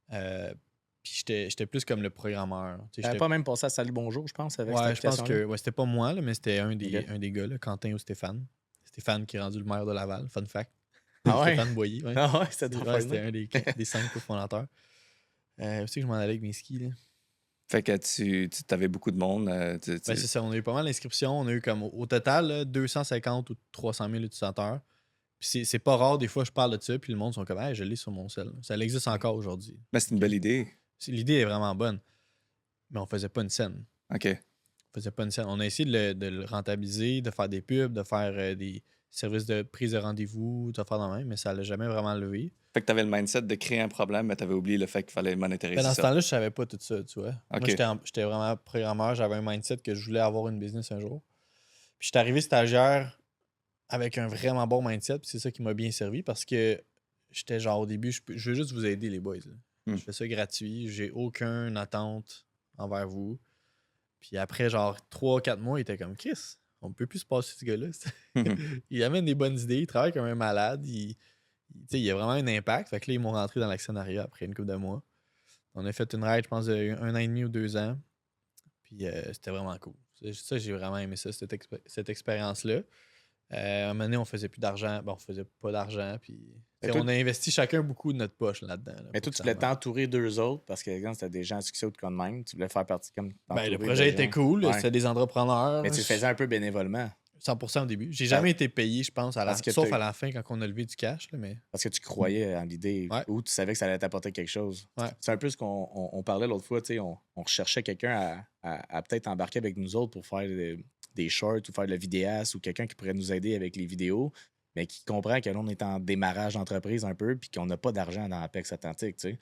Puis j'étais plus comme le programmeur. Tu n'avais pas même passé à Salut Bonjour, je pense, avec cette application-là? Je pense que c'était pas moi, là, mais c'était un des gars, là, Quentin ou Stéphane. Stéphane qui est rendu le maire de Laval, fun fact. Stéphane Boyer. Ouais. Ah ouais, c'était un des 5 cofondateurs. Où c'est que je m'en allais avec mes skis, là? Fait que tu avais beaucoup de monde. C'est ça, on a eu pas mal d'inscriptions. On a eu comme au total là, 250 ou 300 000 utilisateurs. Puis c'est pas rare, des fois, je parle de ça, puis le monde sont comme, hey, je l'ai sur mon cell. Ça existe encore aujourd'hui. Mais c'est une belle idée. L'idée est vraiment bonne. Mais on faisait pas une scène. OK. On faisait pas une scène. On a essayé de le rentabiliser, de faire des pubs, de faire des services de prise de rendez-vous, de faire dans même, mais ça l'a jamais vraiment levé. Fait que t'avais le mindset de créer un problème, mais t'avais oublié le fait qu'il fallait monétariser ça. Dans ce temps-là, je savais pas tout ça, tu vois. Okay. Moi, j'étais vraiment programmeur. J'avais un mindset que je voulais avoir une business un jour. Puis j'étais arrivé stagiaire avec un vraiment bon mindset, puis c'est ça qui m'a bien servi parce que j'étais genre au début, je veux juste vous aider, les boys. Je fais ça gratuit, j'ai aucune attente envers vous. Puis après, genre 3-4 mois, il était comme Chris, on ne peut plus se passer ce gars-là. Il amène des bonnes idées, il travaille comme un malade, il a vraiment un impact. Fait que là, ils m'ont rentré dans l'actionnariat après une couple de mois. On a fait une ride, je pense, de 1 an et demi ou 2 ans. Puis c'était vraiment cool. Ça, j'ai vraiment aimé ça, cette expérience-là. À un moment donné, on faisait plus d'argent. Bon, on faisait pas d'argent. Puis on a investi chacun beaucoup de notre poche là-dedans. Mais toi, tu voulais t'entourer d'eux autres parce que, exemple, c'était des gens à succès ou de quoi de même. Tu voulais faire partie comme. Le projet était cool. C'était des entrepreneurs. Mais tu le faisais un peu bénévolement. 100% au début. J'ai jamais été payé, je pense, sauf à la fin quand on a levé du cash. Là, mais... Parce que tu croyais en l'idée ou tu savais que ça allait t'apporter quelque chose. Ouais. C'est un peu ce qu'on parlait l'autre fois. On recherchait quelqu'un à peut-être embarquer avec nous autres pour faire des shorts ou faire de la vidéaste ou quelqu'un qui pourrait nous aider avec les vidéos, mais qui comprend que là, on est en démarrage d'entreprise un peu puis qu'on n'a pas d'argent dans Apex Atlantique. T'sais.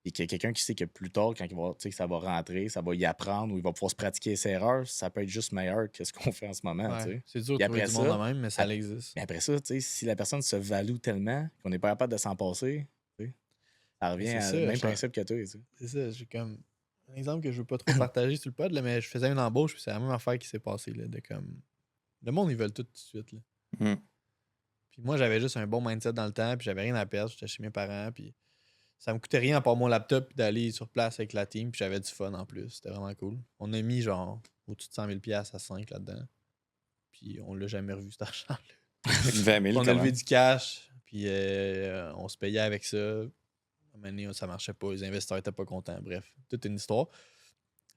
Et qu'il y a quelqu'un qui sait que plus tard, quand ça va rentrer, ça va y apprendre ou il va pouvoir se pratiquer ses erreurs, ça peut être juste meilleur que ce qu'on fait en ce moment. Ouais, c'est dur de trouver du monde de même, mais ça existe. Mais après ça, si la personne se value tellement qu'on n'est pas capable de s'en passer, ça revient au même principe que toi. C'est ça, j'ai comme un exemple que je veux pas trop partager sur le pod, là, mais je faisais une embauche, puis c'est la même affaire qui s'est passée. Là, de comme... Le monde, ils veulent tout de suite. Là. Puis moi, j'avais juste un bon mindset dans le temps, puis j'avais rien à perdre, j'étais chez mes parents, puis ça me coûtait rien à part mon laptop puis d'aller sur place avec la team, puis j'avais du fun en plus. C'était vraiment cool. On a mis genre au-dessus de 100 000$ à 5 là-dedans. puis on l'a jamais revu, cet argent-là. 20 000, On a quand levé même. du cash, puis on se payait avec ça. À un moment donné, ça marchait pas, les investisseurs étaient pas contents. Bref, toute une histoire.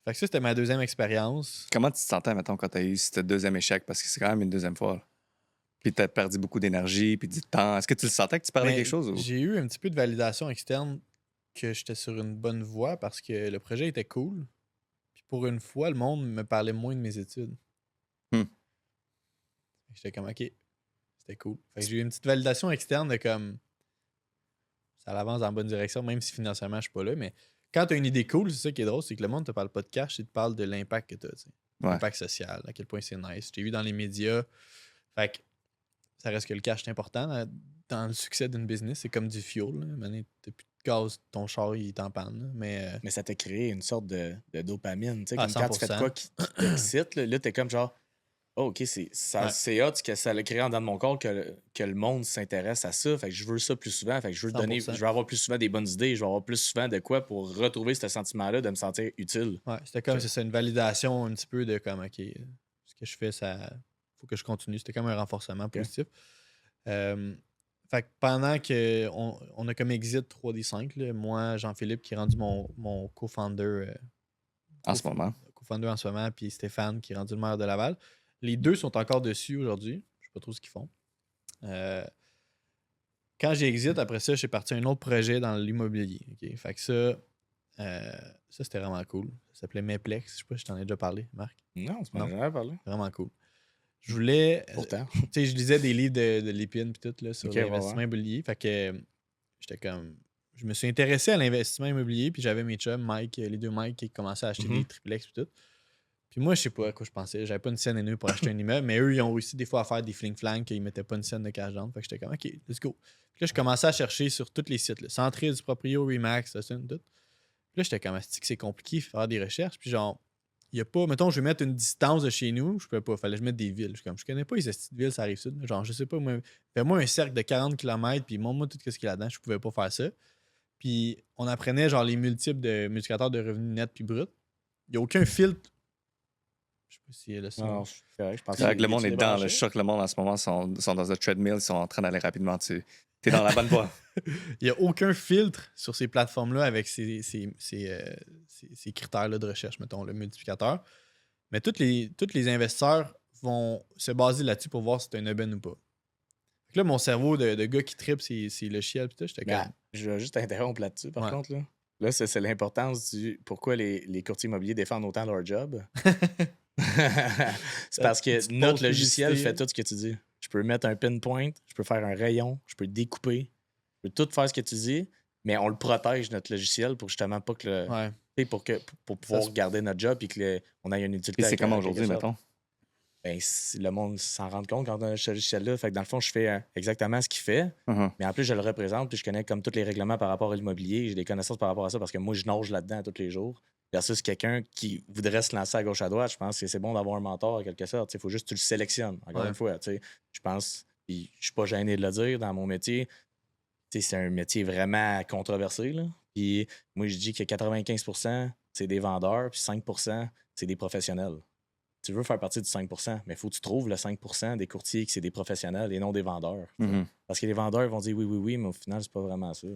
Fait que ça, c'était ma deuxième expérience. Comment tu te sentais, mettons, quand tu as eu ce deuxième échec? Parce que c'est quand même une deuxième fois. Là. Puis tu as perdu beaucoup d'énergie, puis du temps. Est-ce que tu le sentais que tu perdais Mais quelque chose? Ou... j'ai eu un petit peu de validation externe que j'étais sur une bonne voie parce que le projet était cool. Puis pour une fois, le monde me parlait moins de mes études. J'étais comme, OK, c'était cool. Fait que j'ai eu une petite validation externe de comme, ça avance dans la bonne direction, même si financièrement, je suis pas là. Mais quand tu as une idée cool, c'est ça qui est drôle, c'est que le monde te parle pas de cash, il te parle de l'impact que tu as. L'impact social, à quel point c'est nice. J'ai vu dans les médias. Fait que ça reste que le cash est important dans le succès d'une business. C'est comme du fuel. Maintenant, t'as plus de gaz, ton char, il est en panne. Mais ça t'a créé une sorte de dopamine. Tu sais, Ah, comme quand tu fais de 100%. quoi qui t'excite, là, t'es comme genre, oh, OK, c'est hot que ça l'a créé en dedans de mon corps que le monde s'intéresse à ça. Fait que je veux ça plus souvent. Fait que je veux donner, 100%. je veux avoir plus souvent des bonnes idées. Je veux avoir plus souvent de quoi pour retrouver ce sentiment-là de me sentir utile. Ouais, c'était comme, c'est une validation un petit peu de comme, OK, ce que je fais, ça faut que je continue. C'était comme un renforcement positif. Fait que pendant qu'on a comme exit 3D5, là, moi, Jean-Philippe, qui est rendu mon co-founder En ce moment. co-founder en ce moment, puis Stéphane, qui est rendu le maire de Laval. Les deux sont encore dessus aujourd'hui. Je sais pas trop ce qu'ils font. Quand j'ai exit, après ça, j'ai parti à un autre projet dans l'immobilier. Okay? Fait que ça c'était vraiment cool. Ça s'appelait Meplex. Je sais pas si je t'en ai déjà parlé, Marc. Non, c'est pas jamais parlé. Vraiment cool. Je voulais. Pourtant. Tu sais, je lisais des livres de Lépine puis tout là, sur Okay, l'investissement immobilier. Fait que j'étais comme. Je me suis intéressé à l'investissement immobilier, puis j'avais mes chums, Mike, les deux Mike, qui commençaient à acheter des triplex puis tout. Puis moi, je sais pas à quoi je pensais. J'avais pas une scène énorme pour acheter un immeuble, mais eux, ils ont réussi des fois à faire des fling-flang qu'ils mettaient pas une scène de cash down. Fait que j'étais comme, OK, let's go. Puis là, je commençais à chercher sur tous les sites. Là. Centrale, du Proprio, Remax, ça, tout. Puis là, j'étais comme, c'est compliqué de faire des recherches. Puis genre, il y a pas, mettons, je vais mettre une distance de chez nous, je peux pas, fallait que je mette des villes. Je connais pas les petites villes, ça arrive sud. Genre, je sais pas, fais-moi un cercle de 40 km, puis montre-moi tout ce qu'il y a là-dedans. Je pouvais pas faire ça. Puis on apprenait genre les multiplicateurs de revenus nets puis bruts. Il n'y a aucun filtre. Je sais pas si elle a ça. Non, je pense que le monde est dedans. Je suis sûr que le monde en ce moment sont dans un treadmill, ils sont en train d'aller rapidement dessus. T'es dans la bonne voie. Il n'y a aucun filtre sur ces plateformes-là avec ces critères-là de recherche, mettons, le multiplicateur. Mais tous les investisseurs vont se baser là-dessus pour voir si c'est un aubaine ou pas. Fait que là, mon cerveau de gars qui tripe, c'est le chiel. Puis j'étais comme... Je vais juste t'interrompre là-dessus, par contre. Là, c'est l'importance du pourquoi les courtiers immobiliers défendent autant leur job. C'est parce que notre logiciel fait tout ce que tu dis. Je peux mettre un pinpoint, je peux faire un rayon, je peux découper, je peux tout faire ce que tu dis, mais on le protège, notre logiciel, pour justement pas que pour pouvoir garder notre job et qu'on ait une utilité. Et c'est comment aujourd'hui, mettons? Ben, le monde s'en rend compte quand on a ce logiciel-là. Fait que dans le fond, je fais exactement ce qu'il fait, mais en plus, je le représente, puis je connais comme tous les règlements par rapport à l'immobilier. J'ai des connaissances par rapport à ça parce que moi, je nage là-dedans tous les jours. Versus quelqu'un qui voudrait se lancer à gauche à droite, je pense que c'est bon d'avoir un mentor en quelque sorte. Il faut juste que tu le sélectionnes. Encore une fois, je pense, puis je suis pas gêné de le dire, dans mon métier, c'est un métier vraiment controversé. Là. Puis moi, je dis que 95%, c'est des vendeurs, puis 5%, c'est des professionnels. Tu veux faire partie du 5%, mais il faut que tu trouves le 5% des courtiers qui c'est des professionnels et non des vendeurs. Parce que les vendeurs vont dire oui, mais au final, c'est pas vraiment ça.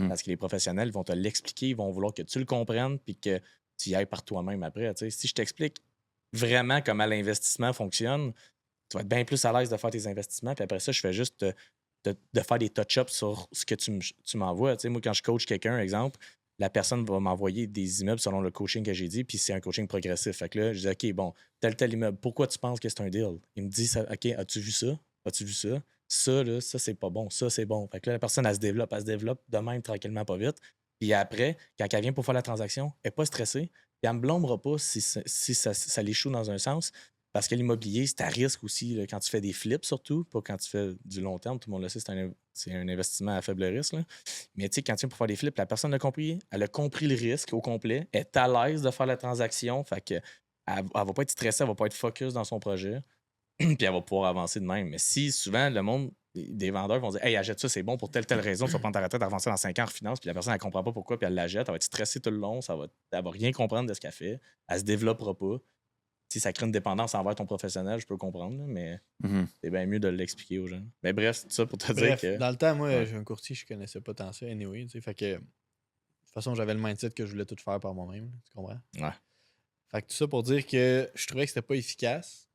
Parce que les professionnels vont te l'expliquer, ils vont vouloir que tu le comprennes puis que tu y ailles par toi-même après. Si je t'explique vraiment comment l'investissement fonctionne, tu vas être bien plus à l'aise de faire tes investissements. Puis après ça, je fais juste de faire des touch-ups sur ce que tu m'envoies. Moi, quand je coach quelqu'un, exemple, la personne va m'envoyer des immeubles selon le coaching que j'ai dit, puis c'est un coaching progressif. Fait que là, je dis, OK, bon, tel immeuble, pourquoi tu penses que c'est un deal? Il me dit, OK, as-tu vu ça? As-tu vu ça? Ça, là, ça, c'est pas bon. Ça, c'est bon. Fait que là, la personne, elle se développe de même, tranquillement, pas vite. Puis après, quand elle vient pour faire la transaction, elle n'est pas stressée. Puis elle ne me blâmera pas si ça l'échoue dans un sens. Parce que l'immobilier, c'est à risque aussi là, quand tu fais des flips, surtout, pas quand tu fais du long terme. Tout le monde le sait, c'est un investissement à faible risque. Là. Mais tu sais, quand tu viens pour faire des flips, la personne l'a compris. Elle a compris le risque au complet. Elle est à l'aise de faire la transaction. Fait que elle va pas être stressée, elle va pas être focus dans son projet. Puis elle va pouvoir avancer de même. Mais si souvent, le monde, des vendeurs vont dire hey, achète ça, c'est bon pour telle raison, tu vas prendre ta retraite, avancer dans 5 ans en finance, puis la personne, elle comprend pas pourquoi, puis elle la jette, elle va être stressée tout le long, elle va rien comprendre de ce qu'elle fait, elle se développera pas. si ça crée une dépendance envers ton professionnel, je peux comprendre, là, mais c'est bien mieux de l'expliquer aux gens. Mais bref, c'est ça pour te dire que. Dans le temps, moi, j'ai un courtier, je connaissais pas tant ça, anyway. Fait que, de toute façon, j'avais le mindset que je voulais tout faire par moi-même. Tu comprends? Ouais. Fait que tout ça pour dire que je trouvais que c'était pas efficace.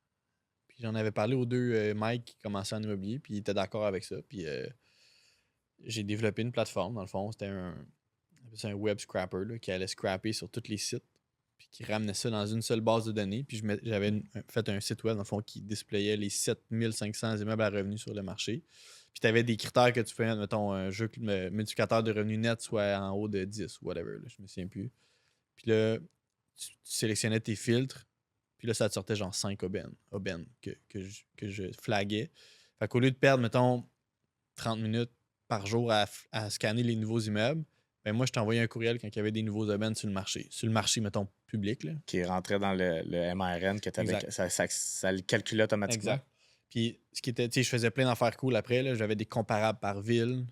Puis j'en avais parlé aux deux Mike qui commençaient en immobilier, puis ils étaient d'accord avec ça. Puis j'ai développé une plateforme, dans le fond. C'était un web scrapper là, qui allait scraper sur tous les sites, puis qui ramenait ça dans une seule base de données. Puis j'avais fait un site web, dans le fond, qui displayait les 7500 immeubles à revenus sur le marché. Puis tu avais des critères que tu fais, mettons, un jeu que le multiplicateur de revenus net soit en haut de 10 ou whatever, là, je me souviens plus. Puis là, tu sélectionnais tes filtres, puis là, ça te sortait genre 5 aubaines que je flaguais. Fait qu'au lieu de perdre, mettons, 30 minutes par jour à scanner les nouveaux immeubles, ben moi, je t'envoyais un courriel quand il y avait des nouveaux aubaines sur le marché. Sur le marché, mettons, public. Là. Qui rentrait dans le MRN, que ça le calculait automatiquement. Exact. Puis, ce qui était, tu sais, je faisais plein d'affaires cool après. Là, j'avais des comparables par ville.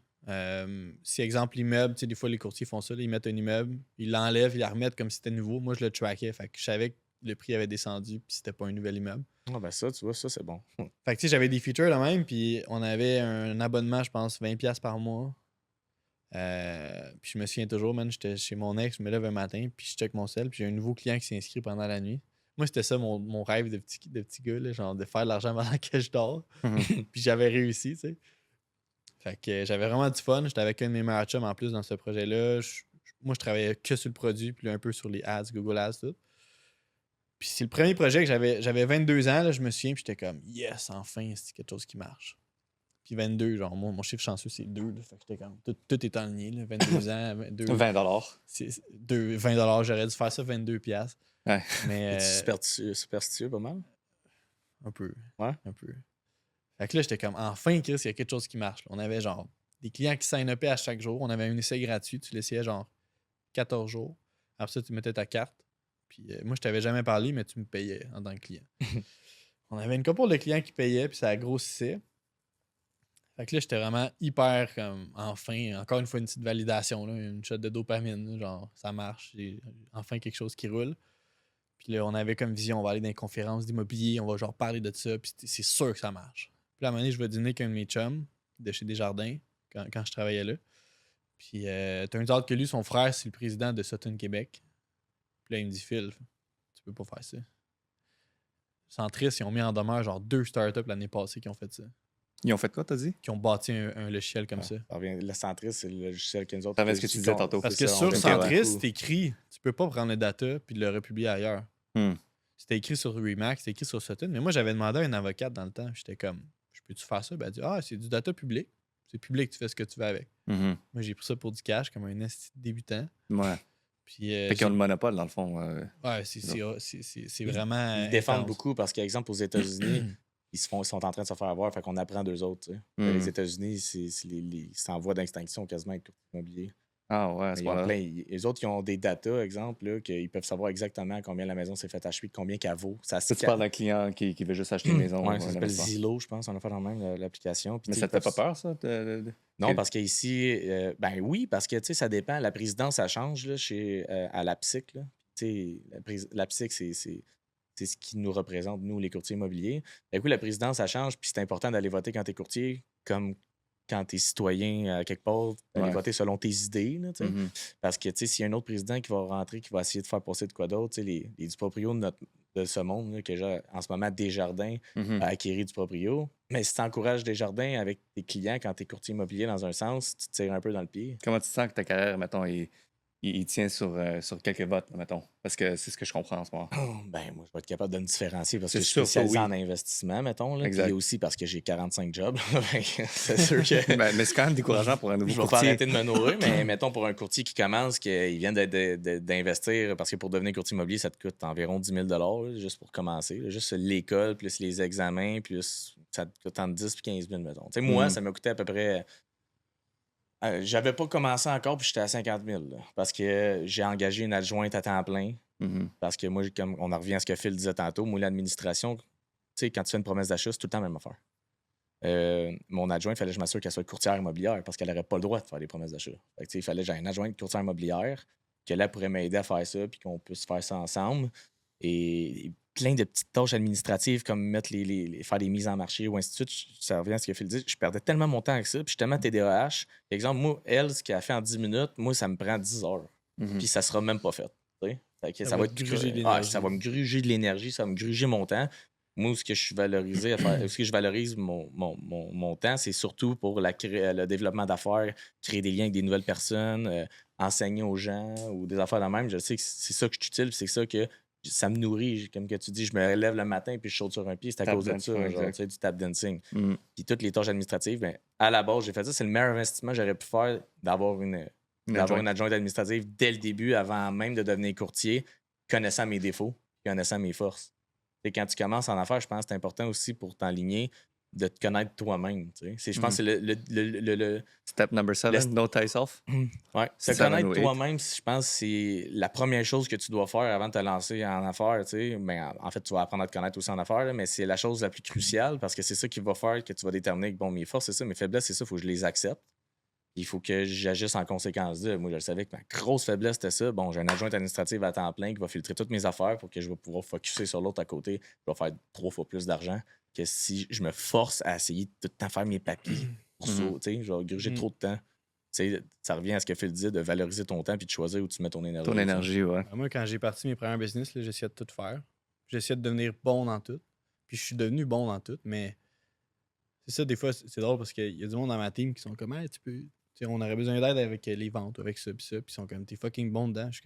Si, exemple, l'immeuble, tu sais, des fois, les courtiers font ça. Là, ils mettent un immeuble, ils l'enlèvent, ils la remettent comme si c'était nouveau. Moi, je le trackais. Fait que je savais que le prix avait descendu, puis c'était pas un nouvel immeuble. Ah, ben ça, tu vois, ça, c'est bon. Fait que, tu sais, j'avais des features là même, puis on avait un abonnement, je pense, 20$ par mois. Puis je me souviens toujours, man, j'étais chez mon ex, je me lève un matin, puis je check mon sel, puis j'ai un nouveau client qui s'est inscrit pendant la nuit. Moi, c'était ça mon rêve de petit gars, là, genre de faire de l'argent pendant que je dors. Puis j'avais réussi, tu sais. Fait que j'avais vraiment du fun. J'étais avec un de mes meilleurs chums en plus dans ce projet-là. Moi, je travaillais que sur le produit, puis un peu sur les ads, Google Ads, tout. Puis c'est le premier projet que j'avais 22 ans, là, je me souviens, puis j'étais comme, yes, enfin, c'est quelque chose qui marche. Puis 22, genre, mon chiffre chanceux, c'est 2. Là, fait que j'étais comme, tout est aligné, là, 22 ans, 22. 20$. C'est 20$, j'aurais dû faire ça 22$. Ouais. Mais. Superstitieux, pas mal. Un peu. Ouais. Un peu. Fait que là, j'étais comme, enfin, Chris, il y a quelque chose qui marche. Là. On avait genre des clients qui sign-upaient à chaque jour. On avait un essai gratuit. Tu l'essayais genre 14 jours. Après ça, tu mettais ta carte. Puis moi, je t'avais jamais parlé, mais tu me payais en tant que client. On avait une couple de clients qui payaient, puis ça grossissait. Fait que là, j'étais vraiment hyper comme, enfin, encore une fois, une petite validation, là, une shot de dopamine. Là, genre, ça marche. J'ai enfin quelque chose qui roule. Puis là, on avait comme vision, on va aller dans les conférences d'immobilier, on va genre parler de ça, puis c'est sûr que ça marche. Puis là, à un moment donné, je vais dîner avec un de mes chums de chez Desjardins, quand je travaillais là. Puis turns out que lui, son frère, c'est le président de Sutton Québec. Puis là, il me dit, Phil, tu peux pas faire ça. Centris, ils ont mis en demeure genre 2 startups l'année passée qui ont fait ça. Ils ont fait quoi, t'as dit? Qui ont bâti un logiciel comme ça. Le Centris, c'est le logiciel que nous autres. Ça revient à ce que tu disais tantôt. Parce que sur Centris, c'est écrit, tu peux pas prendre le data puis le republier ailleurs. C'était écrit sur Remax, c'était écrit sur Sutton. Mais moi, j'avais demandé à un avocate dans le temps. J'étais comme, je peux-tu faire ça? Ben, elle dit, c'est du data public. C'est public, tu fais ce que tu veux avec. Moi, j'ai pris ça pour du cash, comme un débutant. Ouais. Puis, fait qu'ils ont le monopole, dans le fond. Ouais, c'est vraiment. Ils défendent beaucoup parce qu'exemple, aux États-Unis, ils sont en train de se faire avoir, fait qu'on apprend d'eux autres. Les États-Unis, c'est en voie d'extinction quasiment avec l'immobilier. Ah ouais, c'est pas les autres, ils ont des data, exemple, là, qu'ils peuvent savoir exactement combien la maison s'est fait acheter, combien qu'elle vaut. Tu parles d'un client qui veut juste acheter une maison. Oui, ça s'appelle Zillow, je pense. On a fait dans même l'application. Mais ça te fait pas peur, ça? Non, parce qu'ici, ben oui, parce que ça dépend. La présidence, ça change là, à l'APSIC. L'APSIC, c'est ce qui nous représente, nous, les courtiers immobiliers. Du coup, la présidence, ça change, puis c'est important d'aller voter quand tu es courtier, comme quand tu es citoyen quelque part, d'aller voter selon tes idées. Là, parce que s'il y a un autre président qui va rentrer, qui va essayer de faire passer de quoi d'autre, les du proprio de ce monde, là, que en ce moment, Desjardins a acquérir du proprio. Mais si tu encourages Desjardins avec tes clients quand tu es courtier immobilier dans un sens, tu te tires un peu dans le pied. Comment tu sens que ta carrière, mettons, il tient sur quelques votes, là, mettons? Parce que c'est ce que je comprends en ce moment. Ben, moi, je vais être capable de me différencier parce que je suis sûr, spécialisé oui. en investissement, mettons. Là, exact. Puis aussi parce que j'ai 45 jobs. C'est sûr que. mais c'est quand même décourageant pour un nouveau courtier. Je vais pas arrêter de me nourrir, mais mettons pour un courtier qui commence, qu'il vient d'investir, parce que pour devenir courtier immobilier, ça te coûte environ 10 000 là, juste pour commencer. Là, juste l'école, plus les examens, plus ça te coûte entre 10 et 15 000, mettons. Moi, ça m'a coûté à peu près. J'avais pas commencé encore, puis j'étais à 50 000. Là, parce que j'ai engagé une adjointe à temps plein. Parce que moi, comme on en revient à ce que Phil disait tantôt, moi, l'administration, tu sais, quand tu fais une promesse d'achat, c'est tout le temps la même affaire. Mon adjointe, il fallait que je m'assure qu'elle soit courtière immobilière parce qu'elle n'aurait pas le droit de faire des promesses d'achat. Il fallait que j'aie une adjointe courtière immobilière, que là pourrait m'aider à faire ça, puis qu'on puisse faire ça ensemble. et plein de petites tâches administratives comme mettre faire des mises en marché ou ainsi de suite. Ça revient à ce que Phil dit. Je perdais tellement mon temps avec ça. Puis je suis tellement TDAH. Par exemple, moi, elle, ce qu'elle a fait en 10 minutes, moi, ça me prend 10 heures. Puis ça sera même pas fait. Fait que ça va être gruger de ça l'énergie. va me gruger de l'énergie, ça va me gruger mon temps. Moi, ce que je suis valorisé ce que je valorise mon temps, c'est surtout pour le développement d'affaires, créer des liens avec des nouvelles personnes, enseigner aux gens ou des affaires de même. Je sais que c'est ça que je suis utile, c'est ça que ça me nourrit. Comme que tu dis, je me lève le matin puis je saute sur un pied, c'est à cause de ça, genre, tu sais, du tap dancing. Puis toutes les tâches administratives, ben, à la base, j'ai fait ça. C'est le meilleur investissement que j'aurais pu faire d'avoir une adjointe administrative dès le début, avant même de devenir courtier, connaissant mes défauts, connaissant mes forces. Et quand tu commences en affaires, je pense que c'est important aussi pour t'enligner de te connaître toi-même. Je pense que c'est le Step number 7, know thyself. Ouais, se connaître toi-même, je pense que c'est la première chose que tu dois faire avant de te lancer en affaires. Ben, en fait, tu vas apprendre à te connaître aussi en affaires, là, mais c'est la chose la plus cruciale parce que c'est ça qui va faire que tu vas déterminer que bon, mes forces, c'est ça, mes faiblesses, c'est ça, il faut que je les accepte. Il faut que j'agisse en conséquence de. Moi, je le savais que ma grosse faiblesse, c'était ça. Bon, j'ai une adjointe administrative à temps plein qui va filtrer toutes mes affaires pour que je vais pouvoir focusser sur l'autre à côté. Je vais faire 3 fois plus d'argent que si je me force à essayer de tout le temps faire mes papiers pour ça. Je vais gruger trop de temps. Ça revient à ce que Phil disait de valoriser ton temps puis de choisir où tu mets ton énergie. Ton énergie, ouais. Moi, quand j'ai parti mes premiers business, j'essayais de tout faire. J'essayais de devenir bon dans tout. Puis je suis devenu bon dans tout, mais c'est ça, des fois, c'est drôle parce qu'il y a du monde dans ma team qui sont comme, hey, on aurait besoin d'aide avec les ventes, avec ça, puis ça. Puis ils sont comme, t'es fucking bon dedans. Je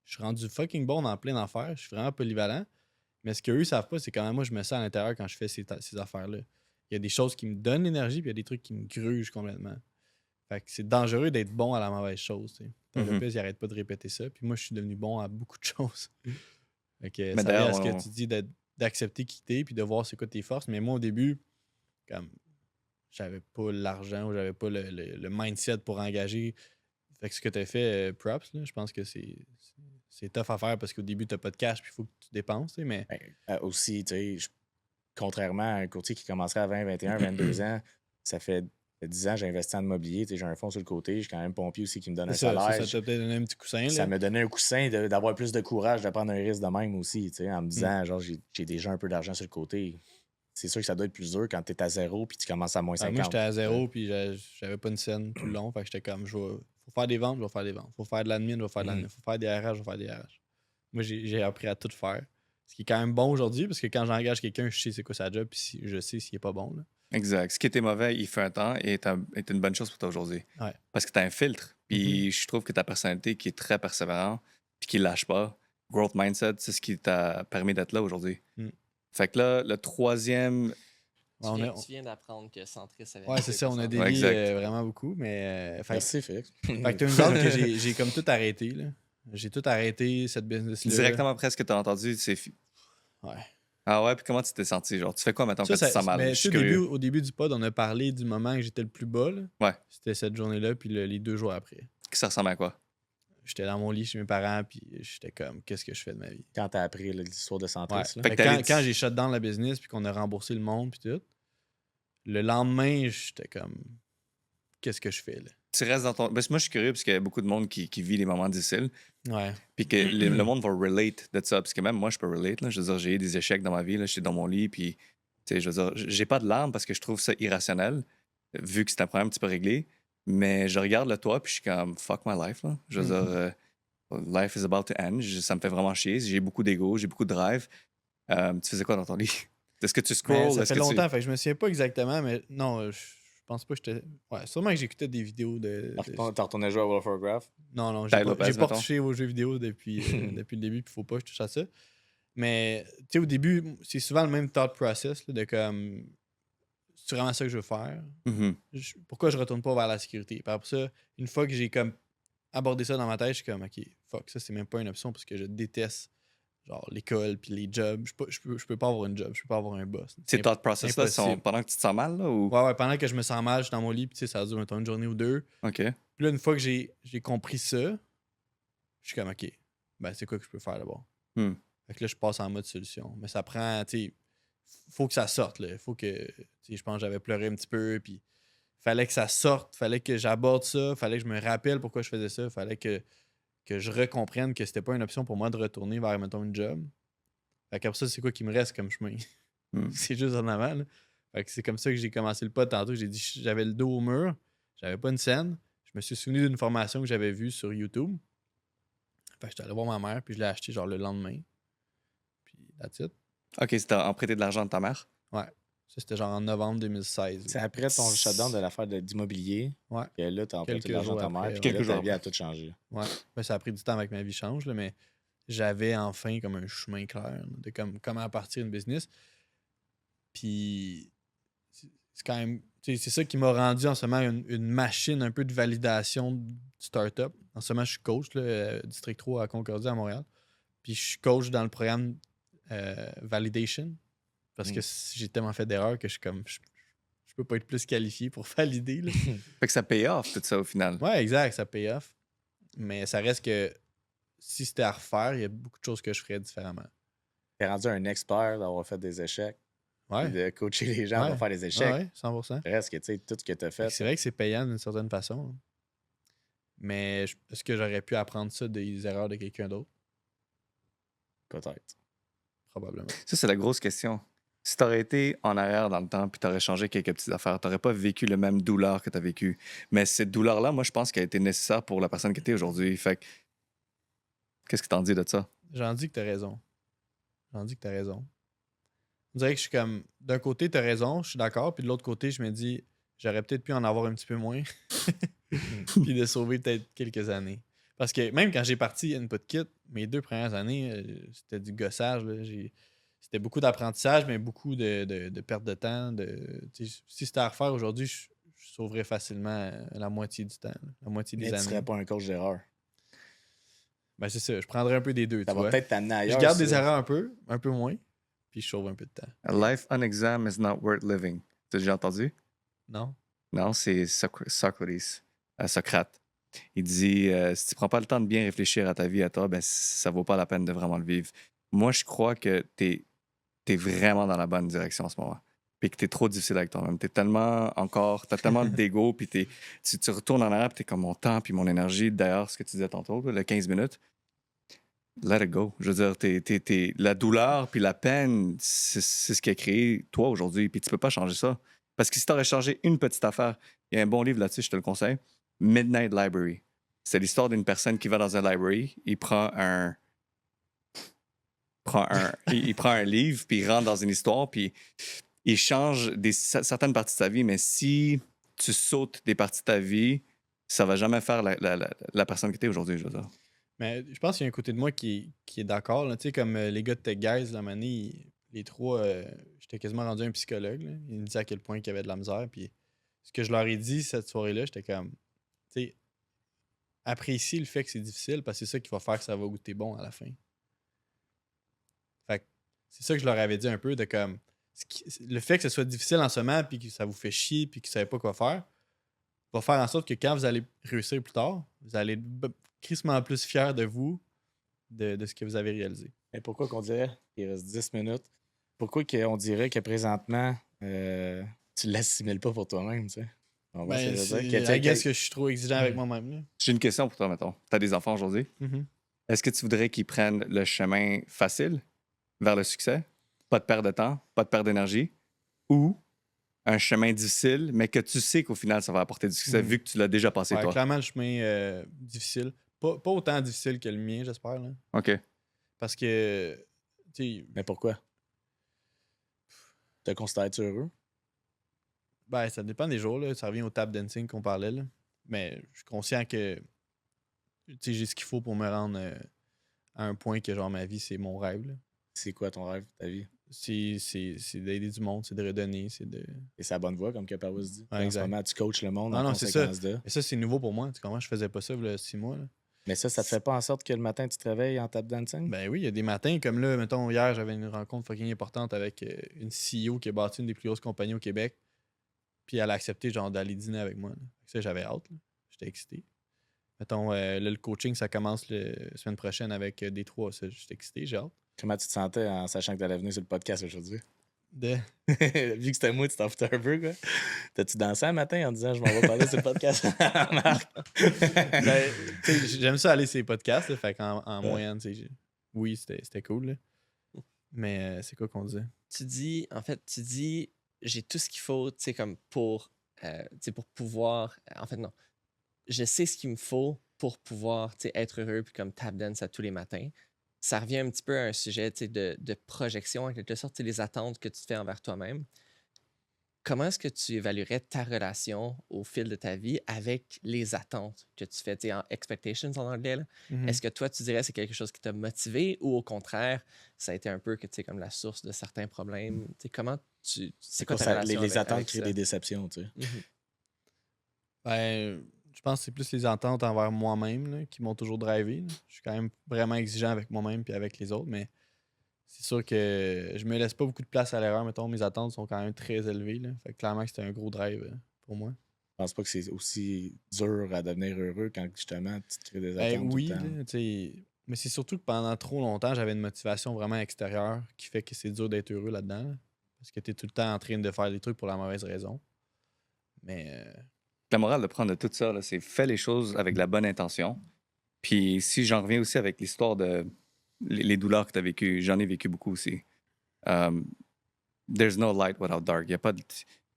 suis rendu fucking bon dans plein d'affaires. Je suis vraiment polyvalent. Mais ce qu'eux savent pas, c'est quand même moi, je me sens à l'intérieur quand je fais ces affaires-là. Il y a des choses qui me donnent l'énergie, puis il y a des trucs qui me grugent complètement. Fait que c'est dangereux d'être bon à la mauvaise chose. Lopez, il arrête pas de répéter ça. Puis moi, je suis devenu bon à beaucoup de choses. Fait que ça vient à ce que tu dis d'accepter qui t'es, puis de voir c'est quoi tes forces. Mais moi, au début, comme j'avais pas l'argent ou j'avais pas le mindset pour engager. Fait que ce que tu as fait, props, là, je pense que c'est tough à faire parce qu'au début, tu n'as pas de cash puis il faut que tu dépenses. Mais aussi, contrairement à un courtier qui commencerait à 20, 21, 22 ans, ça fait 10 ans, j'ai investi en immobilier, j'ai un fonds sur le côté, j'ai quand même pompier aussi qui me donne un salaire. Ça t'a peut-être donné un petit coussin. Ça m'a donné un coussin d'avoir plus de courage de prendre un risque de même aussi, en me disant, genre, j'ai déjà un peu d'argent sur le côté. C'est sûr que ça doit être plus dur quand tu es à 0 puis tu commences à moins 50. Moi, j'étais à 0 puis j'avais pas une scène tout le long. Fait que j'étais comme, faut faire des ventes, je vais faire des ventes. Faut faire de l'admin, je vais faire de l'admin. Faut faire des RH, je vais faire des RH. Moi, j'ai appris à tout faire. Ce qui est quand même bon aujourd'hui parce que quand j'engage quelqu'un, je sais c'est quoi sa job puis je sais s'il est pas bon. Là. Exact. Ce qui était mauvais, il fait un temps et est une bonne chose pour toi aujourd'hui. Ouais. Parce que tu as un filtre. Puis je trouve que ta personnalité qui est très persévérante puis qui lâche pas, growth mindset, c'est ce qui t'a permis d'être là aujourd'hui. Fait que là, le troisième... Tu viens d'apprendre que Centris avait... Ouais, c'est ça, on a dévié vraiment beaucoup, mais... Merci, Félix. Fait que t'as une zone que j'ai comme tout arrêté, là. J'ai tout arrêté, cette business-là. Directement après ce que t'as entendu, c'est... Ouais. Ah ouais, puis comment tu t'es senti? Genre, tu fais quoi maintenant quand tu te sens mal? Mais au début du pod, on a parlé du moment que j'étais le plus bas, là. Ouais. C'était cette journée-là, puis les 2 jours après. Ça ressemble à quoi? J'étais dans mon lit chez mes parents, puis j'étais comme, qu'est-ce que je fais de ma vie? Quand t'as appris l'histoire de Centris, là. Fait que quand j'ai shut down la business, puis qu'on a remboursé le monde, puis tout, le lendemain, j'étais comme, qu'est-ce que je fais, là? Tu restes dans ton... Parce que moi, je suis curieux, parce qu'il y a beaucoup de monde qui vit des moments difficiles. Ouais. Puis que le monde va relate de ça. Parce que même moi, je peux relate. Là. Je veux dire, j'ai eu des échecs dans ma vie. J'étais dans mon lit, puis... Tu sais, je veux dire, j'ai pas de larmes parce que je trouve ça irrationnel, vu que c'est un problème un petit peu réglé. Mais je regarde le toit, puis je suis comme, fuck my life, là. Je veux dire... life is about to end. Ça me fait vraiment chier. J'ai beaucoup d'ego, j'ai beaucoup de drive. Tu faisais quoi dans ton lit? Est-ce que tu scrolls? Ça fait longtemps, fait que je me souviens pas exactement, mais non, je pense pas que j'étais... Ouais, sûrement que j'écoutais des vidéos de... T'as retourné jouer à World of Warcraft? Non, j'ai pas touché aux jeux vidéo depuis le début, puis faut pas que je touche à ça. Mais, tu sais, au début, c'est souvent le même thought process, là, de comme... C'est vraiment ça que je veux faire? Pourquoi je retourne pas vers la sécurité? Puis après ça, une fois que j'ai comme abordé ça dans ma tête, je suis comme, OK, fuck, ça, c'est même pas une option parce que je déteste genre l'école puis les jobs. Je peux pas avoir une job, je peux pas avoir un boss. Ces thought process-là sont pendant que tu te sens mal, là? Ou... Ouais, pendant que je me sens mal, je suis dans mon lit, puis tu sais, ça dure mettons, une journée ou 2. OK. Puis là, une fois que j'ai compris ça, je suis comme, OK, ben c'est quoi que je peux faire d'abord? Fait que là, je passe en mode solution. Mais ça prend, tu sais, faut que ça sorte, là. Faut que, tu sais, je pense que j'avais pleuré un petit peu, puis fallait que ça sorte, fallait que j'aborde ça, fallait que je me rappelle pourquoi je faisais ça, fallait que je recomprenne que c'était pas une option pour moi de retourner vers, mettons, une job. Fait qu'après ça, c'est quoi qui me reste comme chemin? C'est juste en avant, là. Fait que c'est comme ça que j'ai commencé le pod tantôt. J'ai dit, j'avais le dos au mur, j'avais pas une scène. Je me suis souvenu d'une formation que j'avais vue sur YouTube. Fait que j'étais allé voir ma mère, puis je l'ai acheté genre le lendemain. Puis that's it. OK, c'était emprunté de l'argent de ta mère? Ouais. Ça, c'était genre en novembre 2016. C'est après ton shutdown de l'affaire d'immobilier. Ouais. Que là, t'as emprunté de l'argent de ta mère. Puis quelques jours ta vie a tout changé. Ouais. Ben, ça a pris du temps avec ma vie change, là, mais j'avais enfin comme un chemin clair de comment partir une business. Puis c'est quand même. C'est ça qui m'a rendu en ce moment une machine un peu de validation de start-up. En ce moment, je suis coach, là, District 3 à Concordia à Montréal. Puis je suis coach dans le programme Validation. Parce que j'ai tellement fait d'erreurs que je suis comme. Je peux pas être plus qualifié pour valider. Là. Fait que ça paye off, tout ça, au final. Ouais, exact, ça paye off. Mais ça reste que si c'était à refaire, il y a beaucoup de choses que je ferais différemment. T'es rendu un expert d'avoir fait des échecs. Ouais. De coacher les gens pour faire des échecs. Ouais, 100%. Reste que, tu sais, tout ce que t'as fait. C'est vrai que c'est payant d'une certaine façon. Hein. Mais est-ce que j'aurais pu apprendre ça des erreurs de quelqu'un d'autre? Peut-être. Probablement. Ça, c'est la grosse question. Si t'aurais été en arrière dans le temps puis t'aurais changé quelques petites affaires, t'aurais pas vécu le même douleur que t'as vécu. Mais cette douleur-là, moi, je pense qu'elle a été nécessaire pour la personne que t'es aujourd'hui. Fait que, qu'est-ce que t'en dis de ça? J'en dis que t'as raison. On dirait que je suis comme, d'un côté, t'as raison, je suis d'accord, puis de l'autre côté, je me dis, j'aurais peut-être pu en avoir un petit peu moins, puis de sauver peut-être quelques années. Parce que même quand j'ai parti InputKit, mes 2 premières années, c'était du gossage. Là. C'était beaucoup d'apprentissage, mais beaucoup de perte de temps. Si c'était à refaire aujourd'hui, je sauverais facilement la moitié du temps, la moitié des Mais années. tu serais pas un coach d'erreur. Ben c'est ça, je prendrais un peu des deux. Ça va peut-être t'amener ailleurs. Je garde des erreurs un peu moins, puis je sauve un peu de temps. A life on exam is not worth living. T'as déjà entendu? Non? Non, c'est Socrates, Socrate. Il dit si tu prends pas le temps de bien réfléchir à ta vie à toi, ben ça vaut pas la peine de vraiment le vivre. Moi, je crois que t'es vraiment dans la bonne direction en ce moment. Puis que t'es trop difficile avec toi-même. T'as tellement d'ego, puis tu retournes en arrière, puis t'es comme mon temps, puis mon énergie. D'ailleurs, ce que tu disais tantôt, le 15 minutes, let it go. Je veux dire, la douleur, puis la peine, c'est ce qui a créé toi aujourd'hui, puis tu peux pas changer ça. Parce que si t'aurais changé une petite affaire, il y a un bon livre là-dessus, je te le conseille, Midnight Library. C'est l'histoire d'une personne qui va dans un library, il prend un livre, puis il rentre dans une histoire, puis il change certaines parties de sa vie, mais si tu sautes des parties de ta vie, ça va jamais faire la personne que tu es aujourd'hui, je veux dire. Mais je pense qu'il y a un côté de moi qui est d'accord. Tu sais, comme les gars de Tech Guys, la manie, les trois, j'étais quasiment rendu un psychologue. Là. Ils me disaient à quel point il y avait de la misère. Puis ce que je leur ai dit cette soirée-là, j'étais comme, tu sais, apprécie le fait que c'est difficile parce que c'est ça qui va faire que ça va goûter bon à la fin. Fait que c'est ça que je leur avais dit un peu, de comme, le fait que ce soit difficile en ce moment, puis que ça vous fait chier, puis que vous savez pas quoi faire, va faire en sorte que quand vous allez réussir plus tard, vous allez être crissement plus fiers de vous, de ce que vous avez réalisé. Mais pourquoi qu'on dirait qu'il reste 10 minutes? Pourquoi on dirait que présentement, tu l'assimiles pas pour toi-même, tu sais? I guess que je suis trop exigeant avec moi-même. Là. J'ai une question pour toi, mettons. Tu as des enfants aujourd'hui? Mm-hmm. Est-ce que tu voudrais qu'ils prennent le chemin facile vers le succès? Pas de perte de temps, pas de perte d'énergie? Ou un chemin difficile, mais que tu sais qu'au final, ça va apporter du succès vu que tu l'as déjà passé, toi? Clairement, le chemin difficile. Pas autant difficile que le mien, j'espère. Là. OK. Parce que... Mais pourquoi? Te considères-tu heureux? Ben, ça dépend des jours. Là. Ça revient au tap dancing qu'on parlait. Là. Mais je suis conscient que j'ai ce qu'il faut pour me rendre à un point que genre ma vie, c'est mon rêve. Là. C'est quoi ton rêve, ta vie? C'est d'aider du monde, c'est de redonner, c'est de... Et c'est la bonne voie, comme que Pawis dit. Ouais, en ce moment, tu coaches le monde en c'est ça. conséquence de. Et ça, c'est nouveau pour moi. Tu comprends? Je faisais pas ça il y a 6 mois. Là. Mais ça te fait pas en sorte que le matin, tu te réveilles en tap dancing? Ben oui, il y a des matins comme là, mettons, hier, j'avais une rencontre fucking importante avec une CEO qui a bâti une des plus grosses compagnies au Québec. Puis elle a accepté genre d'aller dîner avec moi. Là. Ça, j'avais hâte. Là. J'étais excité. Mettons, là, le coaching, ça commence la semaine prochaine avec des 3. J'étais excité, j'ai hâte. Comment tu te sentais en sachant que tu allais venir sur le podcast aujourd'hui? Vu que c'était moi, tu t'en foutais un peu, quoi. T'as-tu dansé un matin en disant je m'en vais parler sur le podcast? Marc? Ben, j'aime ça aller sur les podcasts, là, fait qu'en moyenne, oui, c'était cool. Là. Mais c'est quoi qu'on disait? Tu dis, j'ai tout ce qu'il faut, tu sais, comme pour pouvoir. En fait, non. Je sais ce qu'il me faut pour pouvoir, tu sais, être heureux puis comme tap dance à tous les matins. Ça revient un petit peu à un sujet, tu sais, de projection, en quelque sorte, tu sais, les attentes que tu te fais envers toi-même. Comment est-ce que tu évaluerais ta relation au fil de ta vie avec les attentes que tu fais, tu sais, en expectations en anglais, là? Est-ce que toi, tu dirais que c'est quelque chose qui t'a motivé ou au contraire, ça a été un peu que, tu sais, comme la source de certains problèmes? Tu sais, comment c'est quoi ta relation les attentes avec créent ça? des déceptions, tu sais. Ben, je pense que c'est plus les attentes envers moi-même là, qui m'ont toujours drivé. Là. Je suis quand même vraiment exigeant avec moi-même puis avec les autres, mais c'est sûr que je me laisse pas beaucoup de place à l'erreur. Mettons, mes attentes sont quand même très élevées. Là. Fait que clairement que c'était un gros drive pour moi. Je pense pas que c'est aussi dur à devenir heureux quand justement tu te crées des Ben, attentes oui, tout le temps. là, tu sais, mais c'est surtout que pendant trop longtemps, j'avais une motivation vraiment extérieure qui fait que c'est dur d'être heureux là-dedans. Là, parce que tu es tout le temps en train de faire des trucs pour la mauvaise raison. Mais La morale de prendre de tout ça, là, c'est fais les choses avec la bonne intention. Puis si j'en reviens aussi avec l'histoire de les douleurs que tu as vécues, j'en ai vécu beaucoup aussi. There's no light without dark. Y a pas de...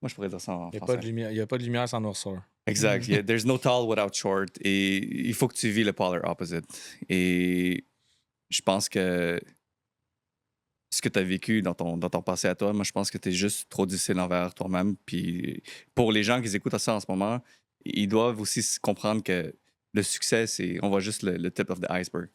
Moi, je pourrais dire ça en français. Il n'y a pas de lumière sans noirceur. Exact. There's no tall without short. Et il faut que tu vis le polar opposite. Et je pense que ce que tu as vécu dans ton passé à toi, moi, je pense que tu es juste trop difficile envers toi-même. Puis pour les gens qui écoutent ça en ce moment, ils doivent aussi comprendre que le succès, on voit juste le tip of the iceberg.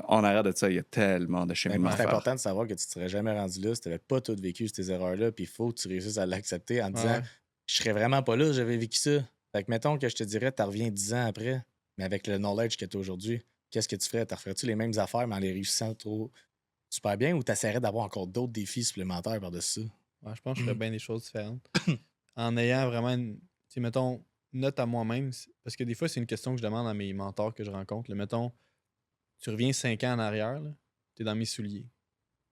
En arrière de ça, il y a tellement de cheminement à C'est faire. important de savoir que tu ne serais jamais rendu là si tu n'avais pas tout vécu ces erreurs-là. Puis il faut que tu réussisses à l'accepter en disant je serais vraiment pas là, j'avais vécu ça. Fait que mettons que je te dirais, tu reviens 10 ans après, mais avec le knowledge que tu as aujourd'hui, qu'est-ce que tu ferais? Tu referais-tu les mêmes affaires, mais en les réussissant trop super bien, ou tu essaierais d'avoir encore d'autres défis supplémentaires par-dessus ça? Ouais, je pense que je ferais bien des choses différentes. En ayant vraiment tu sais, mettons, note à moi-même. Parce que des fois, c'est une question que je demande à mes mentors que je rencontre. Là, mettons, tu reviens 5 ans en arrière, tu es dans mes souliers.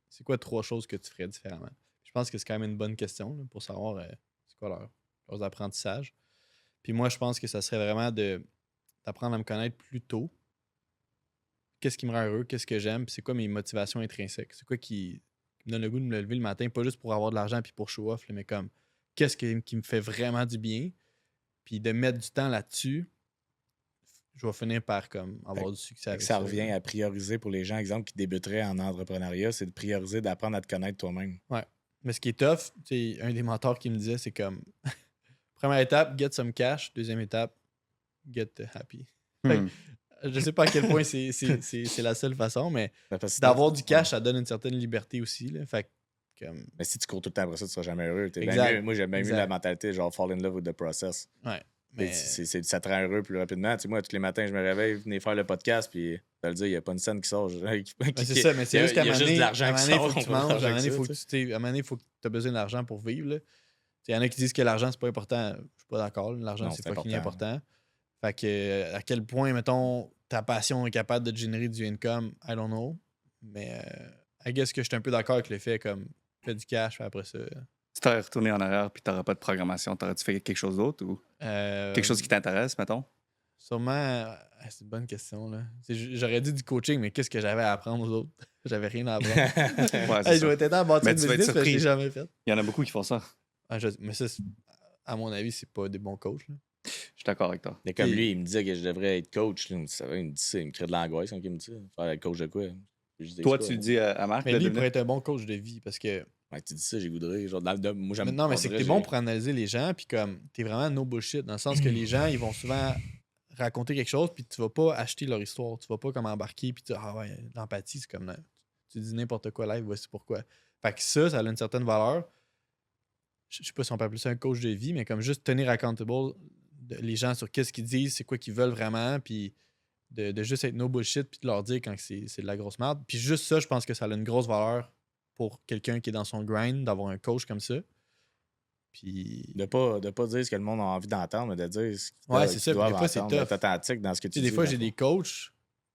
C'est quoi 3 choses que tu ferais différemment? Je pense que c'est quand même une bonne question là, pour savoir c'est quoi leurs apprentissages. Puis moi, je pense que ça serait vraiment d'apprendre à me connaître plus tôt. Qu'est-ce qui me rend heureux, qu'est-ce que j'aime, puis c'est quoi mes motivations intrinsèques. C'est quoi qui me donne le goût de me lever le matin, pas juste pour avoir de l'argent puis pour show off, là, mais comme qu'est-ce qui me fait vraiment du bien, puis de mettre du temps là-dessus, je vais finir par comme avoir du succès avec ça. Ça revient à prioriser pour les gens, exemple, qui débuteraient en entrepreneuriat, c'est de prioriser, d'apprendre à te connaître toi-même. Ouais. Mais ce qui est tough, un des mentors qui me disait, c'est comme première étape, get some cash. Deuxième étape, get happy. Je sais pas à quel point c'est la seule façon, mais d'avoir du cash, ça donne une certaine liberté aussi. Là. Fait comme... Mais si tu cours tout le temps après ça, tu seras jamais heureux. Moi, j'ai bien eu la mentalité genre fall in love with the process. Ouais. Mais... ça te rend heureux plus rapidement. Tu sais, moi, tous les matins, je me réveille, venez faire le podcast, puis tu le dire, il n'y a pas une scène qui sort. C'est ça, mais c'est juste qu'à un moment donné, il faut que tu manges, à un moment donné, il faut que tu aies besoin d'argent pour vivre. Il y en a qui disent que l'argent, c'est pas important. Je suis pas d'accord. L'argent, c'est fucking important. Fait que à quel point, mettons, ta passion est capable de générer du income, I don't know. Mais I guess que je suis un peu d'accord avec le fait comme fais du cash, après ça. Si t'aurais retourné en arrière puis t'aurais pas de programmation, t'aurais-tu fait quelque chose d'autre ou quelque chose qui t'intéresse, mettons? Sûrement, c'est une bonne question. Là. J'aurais dit du coaching, mais qu'est-ce que j'avais à apprendre aux autres? J'avais rien à apprendre. Je vais t'aider à bâtir une business, mais je l'ai jamais fait. Il y en a beaucoup qui font ça. Mais ça, à mon avis, c'est pas des bons coachs. Là. Je suis d'accord avec toi. Mais comme lui, il me disait que je devrais être coach. Là. Il me dit ça, il me crée de l'angoisse quand il me dit ça. Faire être coach de quoi? Toi, tu le dis à Marc? Mais lui, il pourrait être un bon coach de vie parce que. Ouais, tu dis ça, j'ai goût de rire. Genre, moi, j'aime. Non, mais c'est que t'es bon pour analyser les gens, puis comme, t'es vraiment no bullshit, dans le sens que les gens, ils vont souvent raconter quelque chose, puis tu vas pas acheter leur histoire. Tu vas pas comme embarquer, puis tu dis, ah ouais, l'empathie, c'est comme. Tu dis n'importe quoi live, voici pourquoi. Fait que ça a une certaine valeur. Je sais pas si on peut appeler ça un coach de vie, mais comme juste tenir accountable les gens sur qu'est-ce qu'ils disent, c'est quoi qu'ils veulent vraiment, puis de juste être no bullshit, puis de leur dire quand c'est de la grosse merde. Puis juste ça, je pense que ça a une grosse valeur pour quelqu'un qui est dans son grind, d'avoir un coach comme ça. Puis... De pas dire ce que le monde a envie d'entendre, mais de dire ce c'est ça. Des fois, c'est tough. D'être authentique dans ce que tu dis. Des fois, j'ai des coachs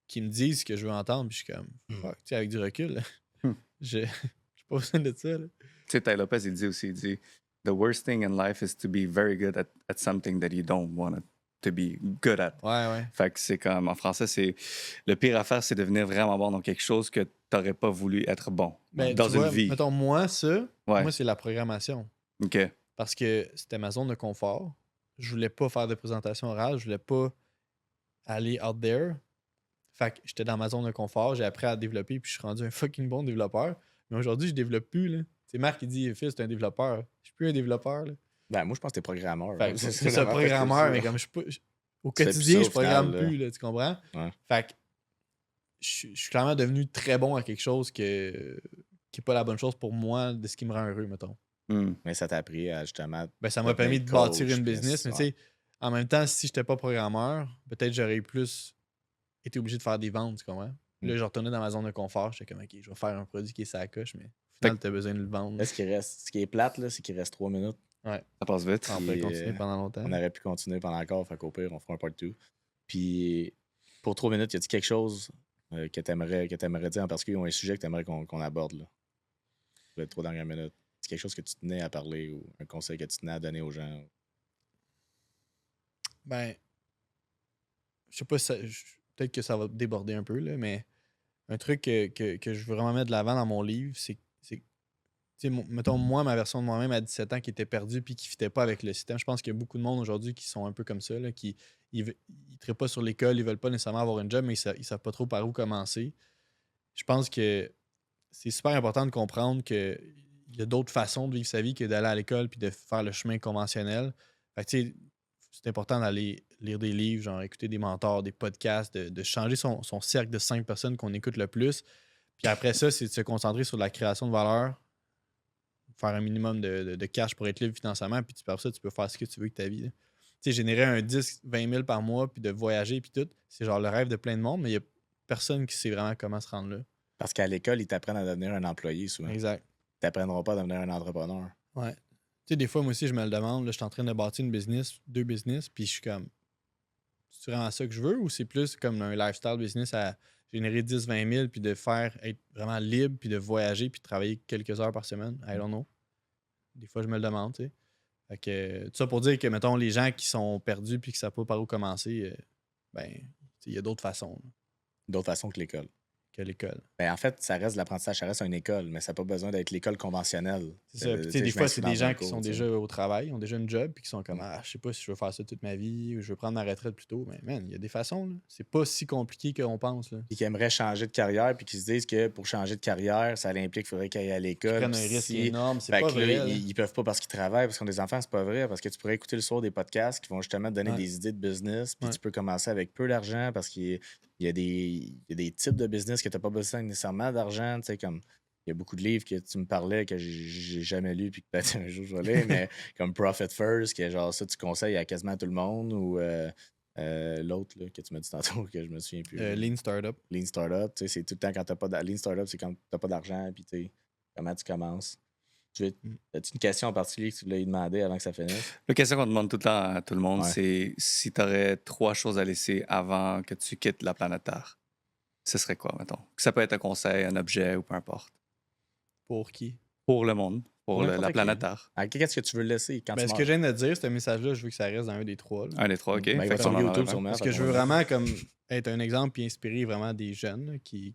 qui me disent ce que je veux entendre, puis je suis comme, fuck, tu sais, avec du recul, j'ai pas besoin de ça. Tu sais, Ty Lopez, il dit, The worst thing in life is to be very good at something that you don't want to be good at. Ouais. Fait que c'est comme, en français, c'est le pire à faire, c'est devenir vraiment bon dans quelque chose que t'aurais pas voulu être bon Ben, dans tu une vois, vie. mettons, moi, Ouais. c'est la programmation. OK. Parce que c'était ma zone de confort. Je voulais pas faire de présentation orale. Je voulais pas aller out there. Fait que j'étais dans ma zone de confort. J'ai appris à développer puis je suis rendu un fucking bon développeur. Mais aujourd'hui, je développe plus, là. C'est Marc qui dit, Phil, c'est un développeur. Je suis plus un développeur, là. Ben, moi, je pense que t'es programmeur. Fait que C'est c'est ça, vraiment fait que programmeur, mais ça. comme je suis pas... Au Tu fais plus quotidien, ça, je au final, programme là. plus, là, tu comprends? Ouais. Fait que je suis clairement devenu très bon à quelque chose qui est pas la bonne chose pour moi de ce qui me rend heureux, mettons. Mais ça t'a appris à justement. Ben, ça m'a permis de bâtir une business, mais tu sais, en même temps, si j'étais pas programmeur, peut-être j'aurais plus été obligé de faire des ventes, tu comprends? Là, je retournais dans ma zone de confort, j'étais comme, OK, je vais faire un produit qui est sa coche, mais au final, t'as besoin de le vendre. Là, ce qui est plate, là, c'est qu'il reste 3 minutes. Ouais. Ça passe vite. On peut continuer pendant longtemps. On aurait pu continuer pendant encore, fait qu'au pire, on fera un part 2. Puis, pour 3 minutes, y a-t-il quelque chose que t'aimerais dire en particulier ou un sujet que t'aimerais qu'on aborde, là? Pour les 3 dernières minutes. C'est quelque chose que tu tenais à parler ou un conseil que tu tenais à donner aux gens? Ben, je sais pas si peut-être que ça va déborder un peu, là, mais un truc que je veux vraiment mettre de l'avant dans mon livre, c'est tu sais, mettons, moi, ma version de moi-même à 17 ans qui était perdue puis qui ne fitait pas avec le système. Je pense qu'il y a beaucoup de monde aujourd'hui qui sont un peu comme ça, là, qui ils trippent pas sur l'école, ils veulent pas nécessairement avoir un job, mais ils savent pas trop par où commencer. Je pense que c'est super important de comprendre qu'il y a d'autres façons de vivre sa vie que d'aller à l'école puis de faire le chemin conventionnel. Fait que, tu sais, c'est important d'aller lire des livres, genre écouter des mentors, des podcasts, de changer son cercle de 5 personnes qu'on écoute le plus. Puis après ça, c'est de se concentrer sur la création de valeur, faire un minimum de cash pour être libre financièrement, puis par ça, tu peux faire ce que tu veux avec ta vie. Tu sais, générer un 10-20 000 par mois, puis de voyager, puis tout, c'est genre le rêve de plein de monde, mais il n'y a personne qui sait vraiment comment se rendre là. Parce qu'à l'école, ils t'apprennent à devenir un employé souvent. Exact. Ils t'apprendront pas à devenir un entrepreneur. Ouais. Tu sais, des fois, moi aussi, je me le demande, là, je suis en train de bâtir deux business, puis je suis comme, c'est vraiment ça que je veux, ou c'est plus comme un lifestyle business à générer 10-20 000, puis de être vraiment libre, puis de voyager, puis de travailler quelques heures par semaine? I don't know. Des fois, je me le demande, tu sais. Fait que, tout ça pour dire que, mettons, les gens qui sont perdus puis qui ne savent pas par où commencer, ben, il y a d'autres façons là, D'autres façons que l'école. que l'école. Ben, en fait, ça reste de l'apprentissage, ça reste une école, mais ça n'a pas besoin d'être l'école conventionnelle. C'est ça. Puis, tu sais, des fois, c'est des gens qui sont déjà au travail, ont déjà une job, puis qui sont comme, je sais pas si je veux faire ça toute ma vie, ou je veux prendre ma retraite plus tôt. Mais, man, il y a des façons, là. C'est pas si compliqué qu'on pense, là. Puis qui aimeraient changer de carrière, puis qui se disent que pour changer de carrière, ça implique qu'il faudrait qu'ils aillent à l'école. Ils prennent un risque énorme, c'est Fait pas que là, vrai. là. ils peuvent pas parce qu'ils travaillent, parce qu'ils ont des enfants, c'est pas vrai, parce que tu pourrais écouter le soir des podcasts qui vont justement te donner Ouais. des idées de business, puis Ouais. tu peux commencer avec peu d'argent parce qu'il y a des types de business que tu n'as pas besoin nécessairement d'argent, tu sais, comme il y a beaucoup de livres que tu me parlais que j'ai jamais lu puis que peut-être un jour je vais lire, mais comme Profit First, qui est genre ça, tu conseilles à quasiment tout le monde, ou l'autre là, que tu m'as dit tantôt que je me souviens plus. Lean Startup. Lean Startup, tu sais, c'est tout le temps quand t'as pas Lean Startup, c'est quand t'as pas d'argent, puis tu sais, comment tu commences. As-tu une question en particulier que tu voulais lui demander avant que ça finisse? La question qu'on demande tout le temps à tout le monde, Ouais. c'est si tu aurais 3 choses à laisser avant que tu quittes la planète Terre, ce serait quoi, mettons? Ça peut être un conseil, un objet ou peu importe. Pour qui? Pour le monde, pour n'importe la qui. planète Terre. Qu'est-ce que tu veux laisser quand Ben, tu ce meurs? que je viens de dire, ce message-là, je veux que ça reste dans un des trois. Là. Un des trois, OK. Ben, il Fait va que sur on en YouTube enlève un. sûrement. Parce que je veux vraiment comme être un exemple et inspirer vraiment des jeunes. Là, c'est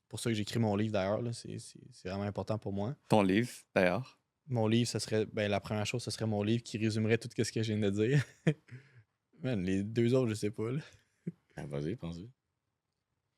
pour ça que j'écris mon livre d'ailleurs. là. C'est vraiment important pour moi. Ton livre, d'ailleurs. Mon livre, ce serait. Ben, la première chose, ce serait mon livre qui résumerait tout ce que je viens de dire. Man, les deux autres, je sais pas. Là. Vas-y, pense-y.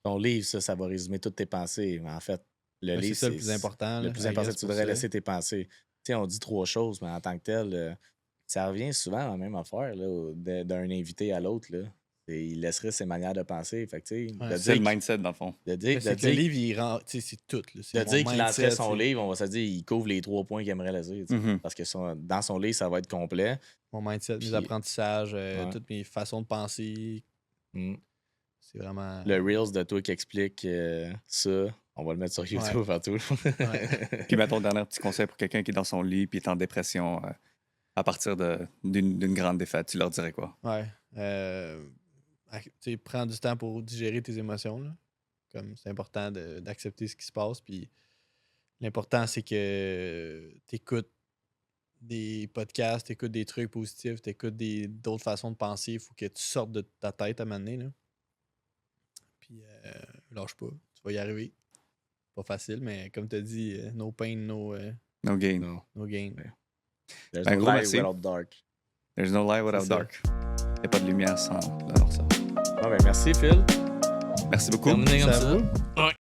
Ton livre, ça va résumer toutes tes pensées. Mais en fait, le livre, c'est ça le plus important. Le là, plus I important, guess, c'est que tu pour devrais ça. laisser tes pensées. Tu sais, on dit 3 choses, mais en tant que tel, ça revient souvent à la même affaire là, d'un invité à l'autre. Là. Il laisserait ses manières de penser. Fait que, tu sais, de C'est dire le mindset, dans le fond. de Mais dire, c'est que le livre, il rend. Tu sais, c'est tout. Là. C'est de mon dire qu'il lancerait mindset, son c'est livre, on va se dire il couvre les 3 points qu'il aimerait laisser. Tu sais. Mhm. Parce que dans son livre, ça va être complet. Mon mindset, Puis- mes apprentissages, Ouais. toutes mes façons de penser. Mm. C'est vraiment. Le Reels de toi qui explique ça, on va le mettre sur YouTube partout. Ouais. Puis, mettons, dernier petit conseil pour quelqu'un qui est dans son lit puis est en dépression à partir d'une grande défaite, tu leur dirais quoi? Ouais. Tu sais, prends du temps pour digérer tes émotions. Là. Comme c'est important d'accepter ce qui se passe. Puis l'important, c'est que tu écoutes des podcasts, t'écoutes des trucs positifs, t'écoutes d'autres façons de penser. Il faut que tu sortes de ta tête à un moment donné, là. Puis lâche pas, tu vas y arriver. Pas facile, mais comme tu as dit, no pain, no gain. No gain. There's Un no gros light merci. without dark. There's no light without C'est ça. dark. Il n'y a pas de lumière sans la noirceur. Merci, Phil. Merci beaucoup. Terminé comme C'est à ça. vous.